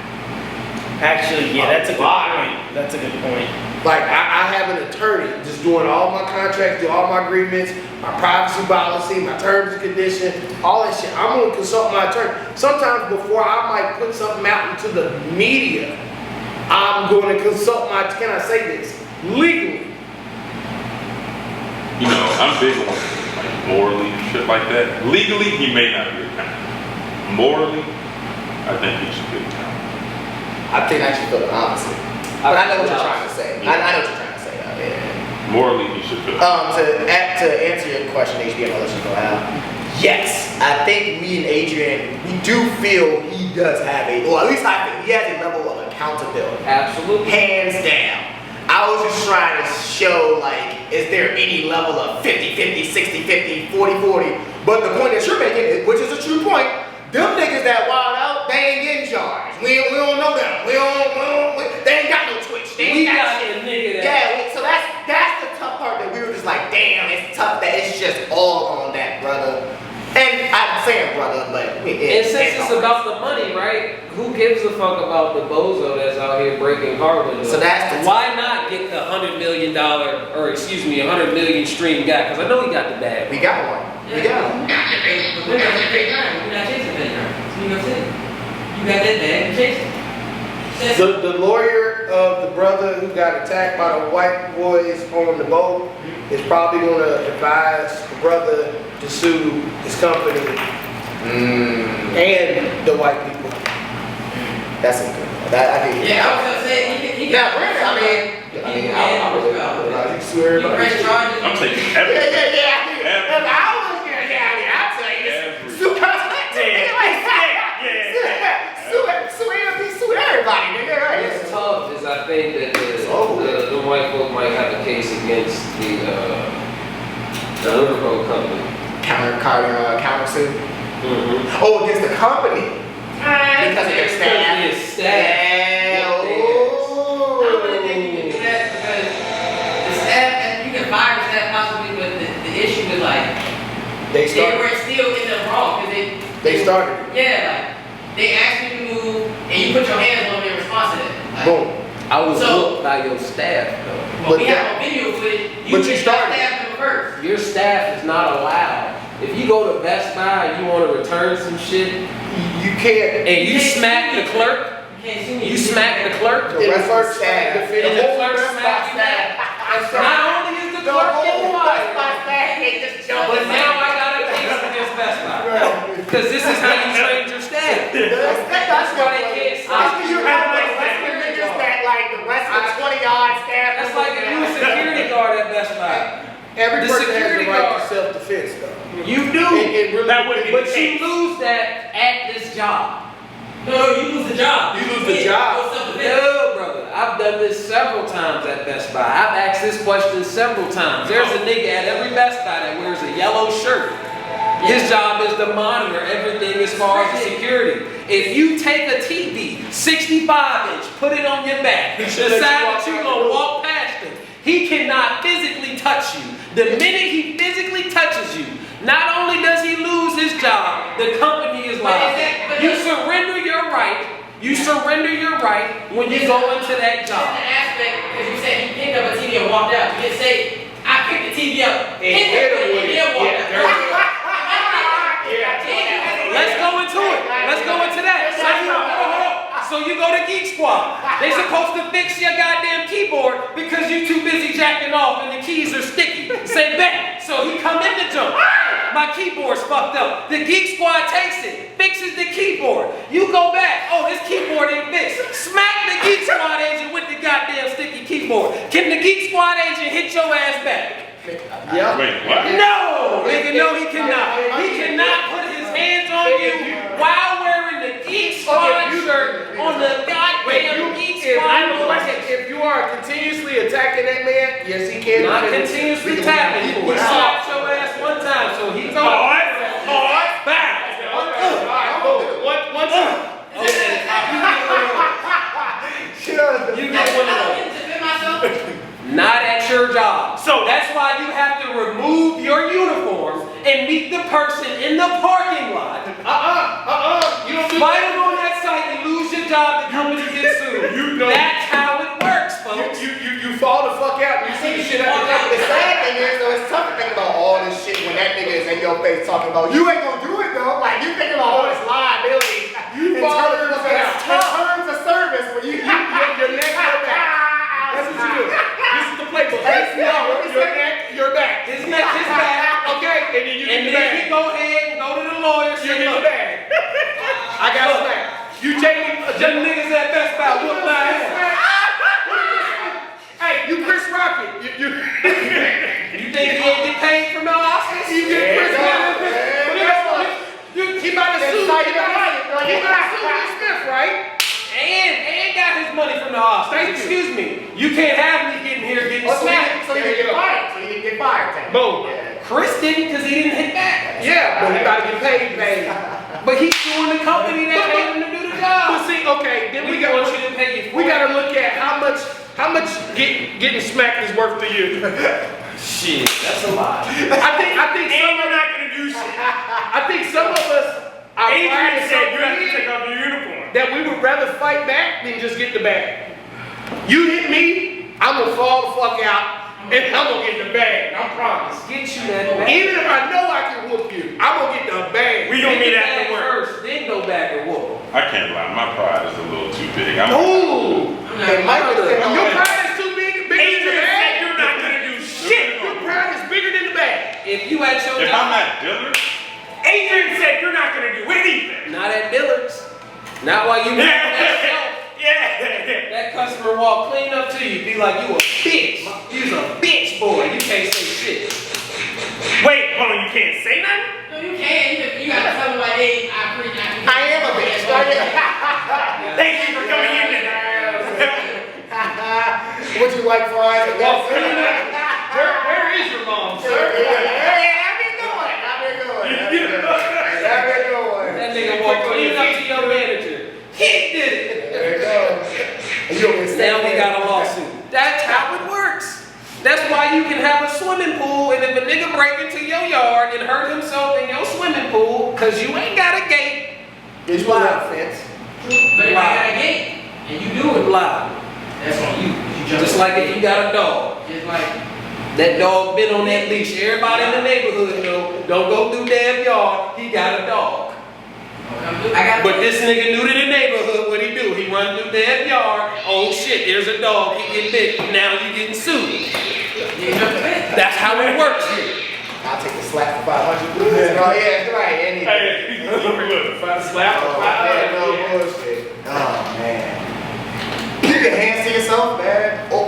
Actually, yeah, that's a good point. That's a good point. Like, I have an attorney just doing all my contracts, do all my agreements, my privacy policy, my terms and conditions, all that shit. I'm gonna consult my attorney. Sometimes before I might put something out into the media, I'm going to consult my, can I say this, legally. you know, I'm big on like morally shit like that. Legally, he may not be accountable. Morally, I think he should be accountable. I think I actually feel the opposite. But I know what you're trying to say. I know what you're trying to say, though. Yeah. Morally, he should feel. To answer your question, HB, I'll let you go out. Yes, I think me and Adrian, we do feel he does have or at least I think he has a level of accountability. Absolutely. Hands down. I was just trying to show, like, is there any level of 50-50, 60-50, 40-40? But the point that you're making, which is a true point, them niggas that wild out, they ain't getting charged. We don't know them. They ain't got no Twitch. They ain't We got got shit. a nigga that. Yeah, so that's the tough part that we were just like, damn, it's tough that it's just all on that, brother. And I'm saying brother, but And since it's about the money, right? Who gives a fuck about the bozo that's out here breaking car windows? So that's the why not get the $100 million or excuse me, 100 million stream guy? Because I know he got the bag. we got one. We got one. But we're not fake crime. We're not chasing fake crime. It's New York City. You got that bag, you're chasing. The lawyer of the brother who got attacked by the white boys on the boat is probably going to advise the brother to sue his company and the white people. That's a good one. That, I think. Yeah, I was gonna say he Yeah, can. Brandon, I Sue You everybody. press charges. I'm taking Yeah, everything. If I was here, I'd tell you this. Sue sue everybody, nigga. Right? What's tough is I think that over. the white folk might have a case against the Riverboat company. Counter sue. Mm-hmm. Oh, against the company. Because of their staff. Because of his staff. Yeah. I really think you can do that because the staff, and you can fire the staff possibly, but the issue is like They they started. were still in the wrong because They started. Yeah, like they asked you to move and you put your hands on them in response to that. Like, Boom. I was So- looked by your staff though. But we But have a video footage. but you get started. staff member first. Your staff is not allowed. If you go to Best Buy and you want to return some shit You can't. and you smack the clerk, You can't sue me. you smack the clerk, The rest of staff. and the clerk smacks you back. Not only is the clerk getting fired, but now I got a case against Best Buy. Because this is how you train your staff. That's why they can't stop you. That's like a new security guard at Best Buy. Every The person has the security right guard. to self-defense, though. You do. It really That would be But the you case. lose that at this job. No, you lose the job. You lose the job. Go self-defense. No, brother. I've done this several times at Best Buy. I've asked this question several times. There's a nigga at every Best Buy that wears a yellow shirt. His job is to monitor everything as far as the security. If you take a TV, 65-inch, put it on your back, decide that you're gonna walk past him, he cannot physically touch you. The minute he physically touches you, not only does he lose his job, the company is liable. You surrender your right. You surrender your right when you go into that That's job. an aspect because you said he picked up a TV and walked out. You didn't say I picked the TV up, And hit hit him it, with and it. then walked Yeah, out. Let's go into it. Let's go into that. So you go to Geek Squad. They supposed to fix your goddamn keyboard because you too busy jacking off and the keys are sticky. Say bet. So he come in the jump. Hey, my keyboard's fucked up. The Geek Squad takes it, fixes the keyboard. You go back. Oh, this keyboard ain't fixed. Smack the Geek Squad agent with the goddamn sticky keyboard. Can the Geek Squad agent hit your ass back? Yep. Wait, what? No, nigga, no, he cannot. He cannot put his hands on you while wearing the Geek Squad shirt on the goddamn Geek Squad. If you are continuously attacking that man, yes, he can. Not continuously tapping you. He slapped your ass one time, so he's on. Hard, back. One time. You get one of those. Not at your job. So that's why you have to remove your uniforms and meet the person in the parking lot. You don't do Fight them on that site and lose your job, the company gets sued. That's how it works, folks. You fall the fuck out and you see the shit out The sad thing is, though, it's tough to think about all this shit when that nigga is in your face talking about, you ain't gonna do it though. Like, you thinking about all this liability. You fall the fuck out. In terms of service, when you Your neck, your back. That's what you do. This is the playbook. Your back. His neck, his back. Okay, and then you get And the then bag. he go ahead and go to the lawyer. You Say, get the look, bag. I got a snack. You take me. them niggas at Best Buy whoop my ass. Hey, you Chris Rocket. You You think he ain't get paid from the Oscars? You get Chris Rocket. He about to sue. He about to sue Will Smith, right? And got his money from the Oscars. Thank you. Excuse me. You can't have me getting here getting smacked. So you didn't get fired. So you didn't get fired. Boom. Chris didn't because he didn't hit back. Yeah, but he about to get paid. But he's suing the company that paid him to do the job. But see, okay, then We we got want you to pay you for we it. got to look at how much getting smacked is worth to you. Shit, that's a lot. I think some You're not gonna do shit. I think some of us are Adrian pride said you have to so take big off your uniform. that we would rather fight back than just get the bag. You hit me, I'm gonna fall the fuck out and I'm gonna get the bag. I promise. Get you that back. Even if I know I can whoop you, I'm gonna get the bag. We gonna Get meet the after bag work. first, then go back and whoop. I can't lie, my pride is a little too big. Ooh. And Michael didn't Your know pride is too bigger than Adrian the said bag. you're not gonna do shit. Your pride is bigger than the bag. If you at your If job, I'm at Dillard's, Adrian said you're not gonna do anything. not at Dillard's, not while you working that shelf. Yeah. That customer walk clean up to you, be like, you a bitch. You's a bitch, boy. You can't say shit. Wait, hold on, you can't say nothing? No, you can. You gotta tell them like, hey, I appreciate. I am a bitch. Thank you for coming in today. Would you like fries? Well, where is your mom, sir? I've been going. That nigga walk clean up to your manager. He did it. There you go. And you over there Now we got a lawsuit. That's how it works. That's why you can have a swimming pool, and if a nigga break into your yard and hurt himself in your swimming pool, cause you ain't got a gate, Did you have fence? But if I got a gate and you do it, lie. that's on you. You Just like if you got a dog. Just like. That dog been on that leash. Everybody in the neighborhood know, don't go through damn yard, he got a dog. But this nigga new to the neighborhood, what he do? He run through damn yard, oh shit, there's a dog, he get bit, now you getting sued. That's how it works here. I'll take the slap for 500. Oh yeah, right. Hey, look. Slap. No bullshit. Oh man. Keep your hands to yourself, man. Or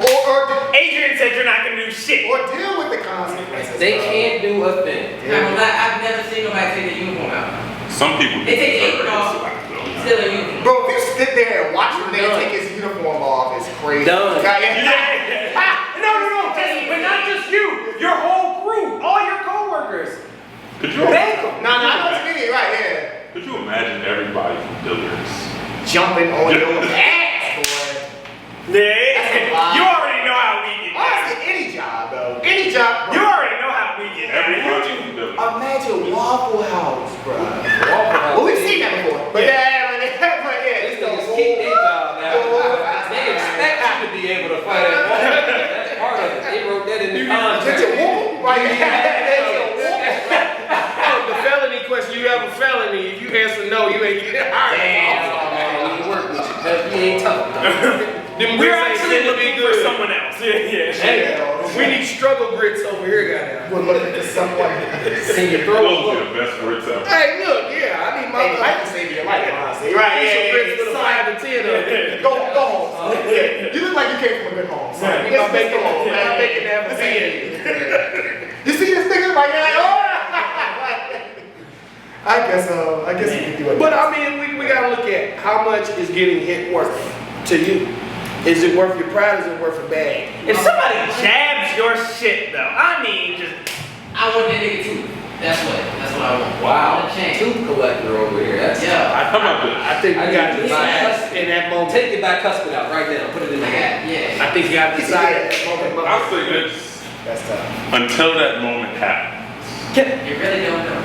Adrian said you're not gonna do shit. deal with the consequences. They bro. can't do a thing. I've never seen nobody take their uniform out. some people They take the apron deserve off, this slap, though. still a uniform. Bro, if you sit there and watch him nigga take his uniform off, it's crazy. Done. No, but not just you. Your whole crew, all your coworkers. Could you Thank them. No, I know what you mean, right? Yeah. Could you imagine everybody from Dillard's? Jumping on your ass, boy. Yeah, you already know how we get. Honestly, any job, though. Any job. You already know how we get. Everybody from Dillard's. Imagine Waffle House, bro. Waffle Well, we've seen that before. But yeah, These niggas keep their job now. They expect you to be able to fight at home. That's part of it. They wrote that in the Get contract. your whoop right The felony question, you have a felony. If you answer no, you ain't getting hired. Man, we work with you because we ain't tough. Them We're grits ain't actually gonna looking be for good. someone else. Yeah. Hey, We need struggle grits over here, goddamn. We're looking for someone. can you Those throw are a the best words ever. Hey, look, yeah, I need my Hey, Mike can save your life, honestly. Right, some grits yeah. with a 5 to 10 of it. Go home. Yeah. You look like you came from a good home. Son. My bacon, my bacon have a 10. guess we can do it. But I mean, we gotta look at how much is getting hit worth to you. Is it worth your pride? Is it worth a bag? If somebody jabs your shit though, I mean, just I want that nigga too. That's what I want. I Wow, want a change. tooth collector over here. That's Yeah. How about this? I think I you gotta need to decide in that moment. Take your back cuspid out right now. Put it in the hand. Yeah. I think you gotta decide at that moment. I'll say this, That's tough. until that moment happens. You really don't know.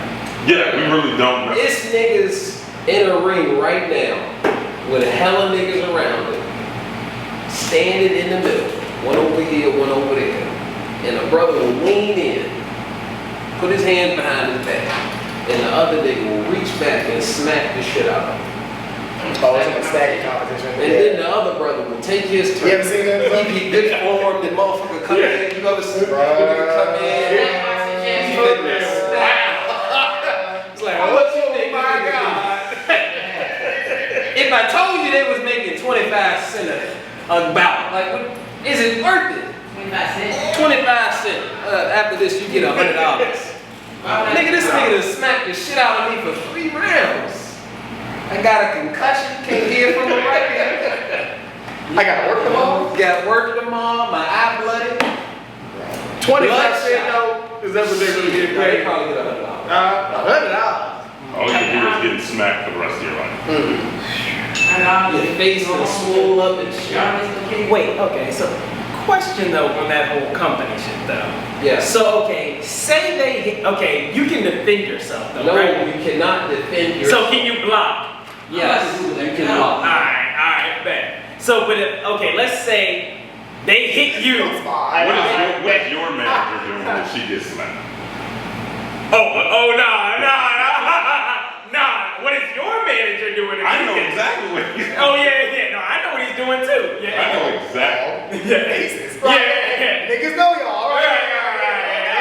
Yeah, we really don't know. This nigga's in a ring right now with a hella niggas around him, standing in the middle, one over here, one over there, and a brother will lean in, put his hands behind his back, and the other nigga will reach back and smack the shit out of him. Oh, it's like a stacking competition. And then the other brother will take his turn. You ever seen that? He be good form, the motherfucker come in, you ever seen nigga come in? Black boxing He champion. finna smack. It's like, what you think? my God. If I told you they was making 25 cents a bout, like, what, is it worth it? 25 cents. 25 cents. After this, you get $100. Nigga, this nigga done smacked the shit out of me for 3 rounds. I got a concussion, can't hear from the right ear. I gotta work them all. Got work tomorrow, my eye blooded. 25% though, is that what they're gonna get They paid? probably get $100. $100. All you can do is getting smacked for the rest of your life. Your face is swole up and shit. wait. Okay, so question though on that whole company shit though. Yes. So okay, say they hit, okay, you can defend yourself though, No, right? you cannot defend yourself. So can you block? Yes, you can All block. right, bet. So, but okay, let's say they hit you. What is your manager doing when she gets smacked? Oh, nah. What is your manager doing? if I you know get- exactly what he's doing. Oh yeah. No, I know what he's doing too. I Yeah. know exactly. Faces. Yeah. Niggas know y'all. Right.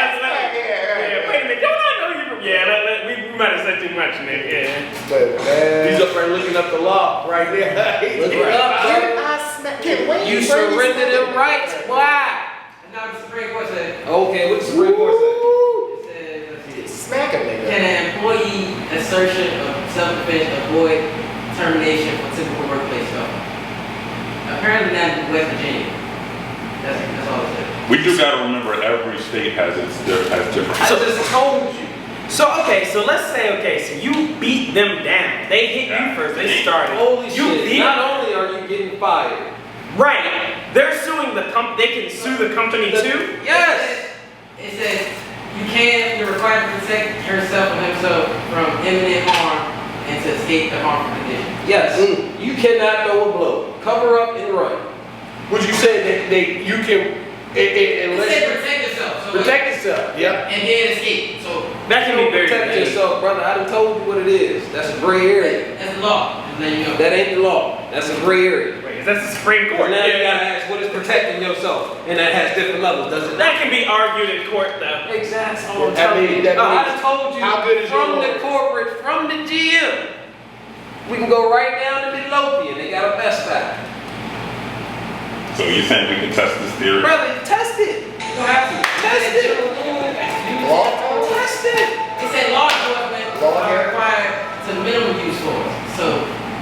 Yeah. Wait a minute. Don't I know you from? Yeah. We might have said too much, nigga. Yeah. But man, He's up there looking up the law right there. Look it up, Can bro. I smack? Can Wayne You Brady surrender smack them rights. Why? And now the Supreme Court said, Okay, what the Supreme Court say? Woo! it said, let's see. Smack a nigga. Can an employee assertion of self-defense avoid termination for typical workplace stuff? Apparently not in West Virginia. That's all it said. We do gotta remember every state has different. I just told you. So let's say so you beat them down. They hit you first. They started. Holy you shit. beat Not only are you getting fired. Right. They're suing the They can sue the company too. Yes. It says you're required to protect yourself and himself from imminent harm and to escape the harmful condition. Yes. You cannot throw a blow. Cover up and run. Would you say that you can, It unless said you protect yourself. So protect yourself? Yep. and then escape. So That can be very Protect dangerous. yourself, brother. I done told you what it is. That's a gray area. that's the law. Just let you know. That ain't the law. That's a gray area. Wait, that's the Supreme Court. Now you gotta ask, what is protecting yourself? And that has different levels, does it not? That can be argued in court though. Exactly. That's all I'm That telling means- you. that No, I means- done told you how good is your from the lawyer? corporate, from the GM. We can go right down to Midlothian. They got a Best Buy. So you're saying we can test this theory? Brother, test it. You don't have to. Test it. Law? Test it. It said law enforcement Law are here? required to minimum use force. So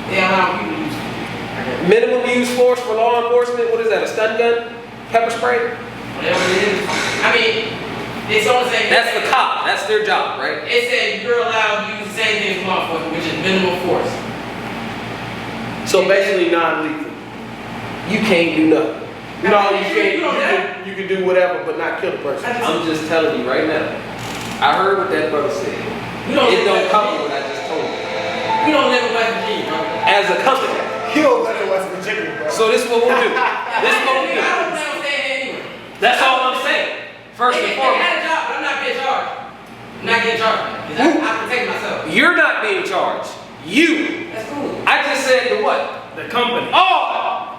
they allow people to use force. Minimum use force for law enforcement. What is that? A stun gun? Pepper spray? Whatever it is. I mean, it's only saying. That's the cop. That's their job, right? It said you're allowed to use the same thing as law enforcement, which is minimum force. So basically non-lethal. You can't do nothing. No, you can't. You can do whatever, but not kill the person. I'm just telling you right now. I heard what that brother said. You don't It live don't in cover West what I just told you. Virginia. You don't live in West Virginia, bro. As a company. He don't live in West Virginia, bro. So this is what we'll do. This is what we'll I do. don't plan on staying here anyway. That's all I'm saying. First and They foremost. had a job, but I'm not getting charged. I'm not getting charged. Because I protect myself. You're not being charged. You. That's cool. I just said the what? The company. Oh!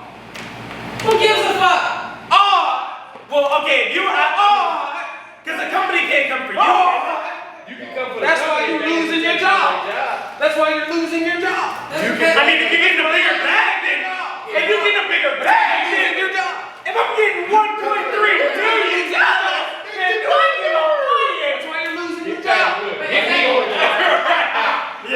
Who gives a fuck? Oh! Well, okay, if you because the company can't come for you. You can come for the That's why company, you're man. losing your job. That's why you're losing your job. I mean, if you're getting a bigger bag, then if you're getting a bigger bag, then Your job. if I'm getting 1.3 million dollars, then do I give a That's why you're losing your job. If he on the job.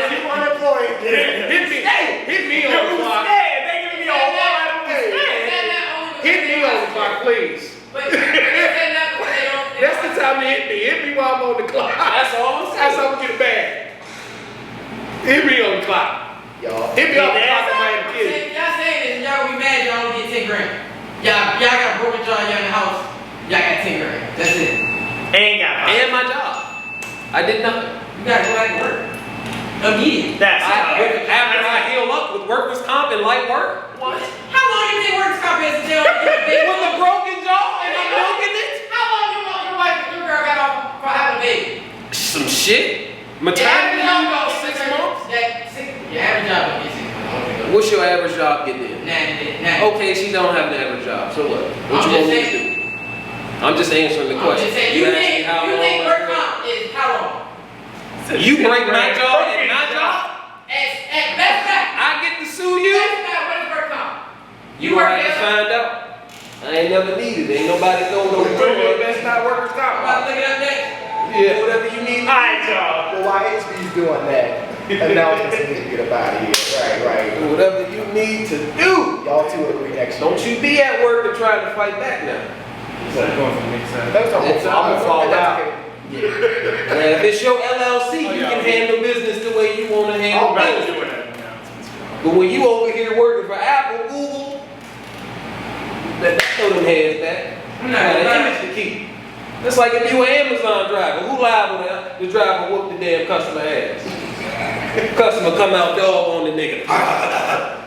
please. But they said that because they don't. That's the time to hit me. Hit me while I'm on the clock. That's all I'm saying. That's how I'm gonna get it back. Hit me on the clock. Y'all. Hit me on the clock. I might have killed you. Y'all saying this, y'all gonna be mad y'all don't get 10 grand. Y'all got a broken jaw, y'all in the house, y'all got 10 grand. That's it. Ain't got And my job. I did nothing. You gotta go back to work. Again. That's After I heal up with workers' comp and light work, What? How long you think work stop is until you get a baby? with a broken jaw and I'm milking it, How long your wife and your girl got off for having a baby? some shit. Your Maternity average job leave about don't 6 get months. Your average job don't get 6 months. What's your average job getting in? Nah. Okay, she don't have an average job. So what? What I'm you want just me to do? I'm just answering the I'm question. just saying, you asked me think how long work I- comp is how long? You break my jaw and my job, At best fact. I get to sue you. Best fact, what is work comp? You gonna have to find out. I ain't never needed. Ain't nobody know no Well, that's not workers' I'm about comp. to look it up next. Yeah. Whatever you need. Alright, y'all. Well, while HB's doing that, announcements need to get up out of here. Right. Whatever you need to do. Y'all two agree next year. Don't you be at work and try to fight back now. That's It's- I'm gonna fall out. Now, if it's your LLC, you can handle business the way you want to handle business. But when you over here working for Apple, Google, throw them heads back. I'm You not got gonna an lie. image to keep. It's like if you an Amazon driver, who liable to drive and whoop the damn customer ass? Customer come out dog on the nigga.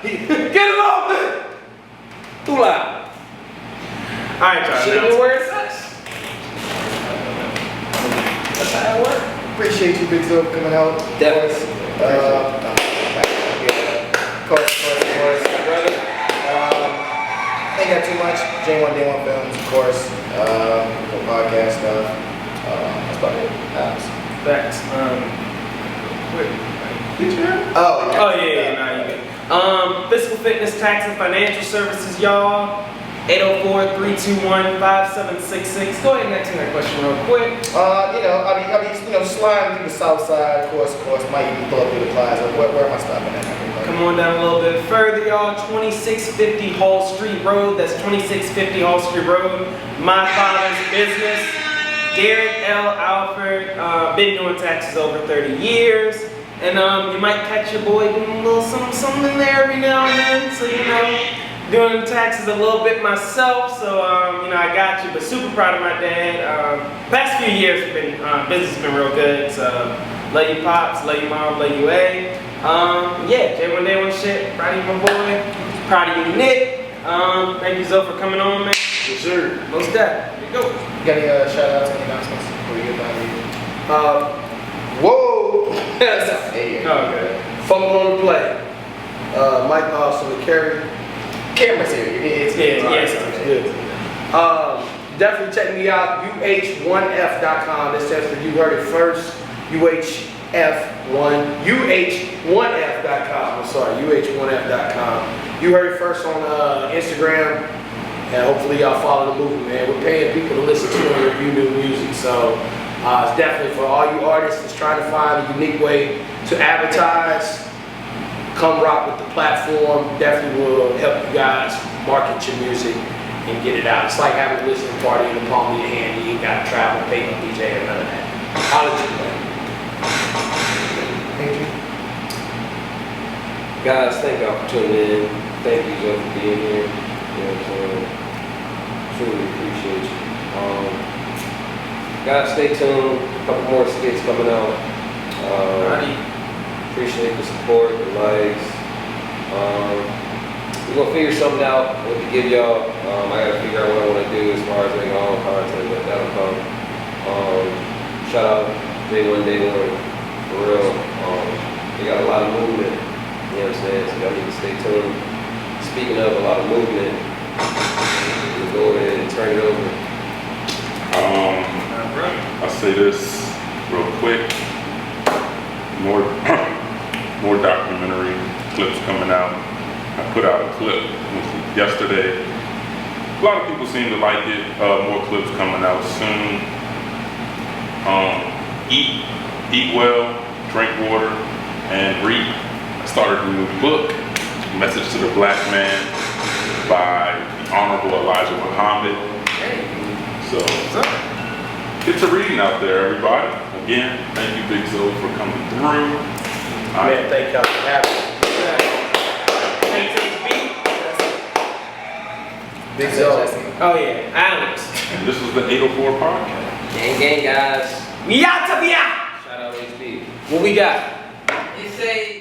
Get it off man! Who liable? Alright, y'all. Should've been wearing socks. That's how it works. Appreciate you, Big Zil, for coming out. Definitely. Of course. Ain't got too much. J1 Day 1 Films, of course. The podcast stuff. That's about it. Facts. Oh, Oh yeah, nah, you good. Physical fitness, tax, and financial services, y'all. 804-321-5766. Go ahead and answer that question real quick. Sliding through the south side, of course, might even pull up through the plaza. Where am I stopping at? Come on down a little bit further, y'all. 2650 Hall Street Road. That's 2650 Hall Street Road. My father's business. Derek L. Alford. Been doing taxes over 30 years. And you might catch your boy doing a little something in there every now and then. So, doing taxes a little bit myself. So, I got you. But super proud of my dad. Past few years, business has been real good. So, love you pops, love you mom, love you A. J1 Day 1 shit. Proud of you, my boy. Proud of you, Nick. Thank you, Zoe, for coming on, man. Yes, sir. Most definitely. Here you go. You got any shout outs, any announcements before we get done? Whoa. Hey, Okay. Fumble on the play. Mike Austin and Kerry. Camera's here. It's Yes. Good. Definitely check me out. UH1F.com. That stands for You Heard It First. UH1F.com. I'm sorry, UH1F.com. You heard it first on Instagram, and hopefully y'all follow the movement, man. We're paying people to listen to and review new music, so it's definitely for all you artists that's trying to find a unique way to advertise. Come rock with the platform. Definitely will help you guys market your music and get it out. It's like having a listening party in the palm of your hand. You ain't got to travel, pay no DJ, or none of that. Holla at you, man. Thank you. Guys, thank y'all for tuning in. Thank you, Joe, for being here. You know what I'm saying? Truly appreciate you. Guys, stay tuned. A couple more skits coming out. Appreciate the support, the likes. We're gonna figure something out what to give y'all. I gotta figure out what I wanna do as far as making my own content, but that'll come. Shout out J1 Day 1, for real. They got a lot of movement, you know what I'm saying? So y'all need to stay tuned. Speaking of a lot of movement, we'll go ahead and turn it over. I'll say this real quick. More documentary clips coming out. I put out a clip yesterday. A lot of people seem to like it. More clips coming out soon. Eat well, drink water, and read. I started a new book, Message to the Black Man, by Honorable Elijah Muhammad. So, get to reading out there, everybody. Again, thank you, Big Zoe, for coming through. Man, thank y'all for having me. Big Zoe. Oh yeah, Alex. And this was the 804 podcast. Gang, gang, guys. We out to be out. Shout out HB. What we got? It say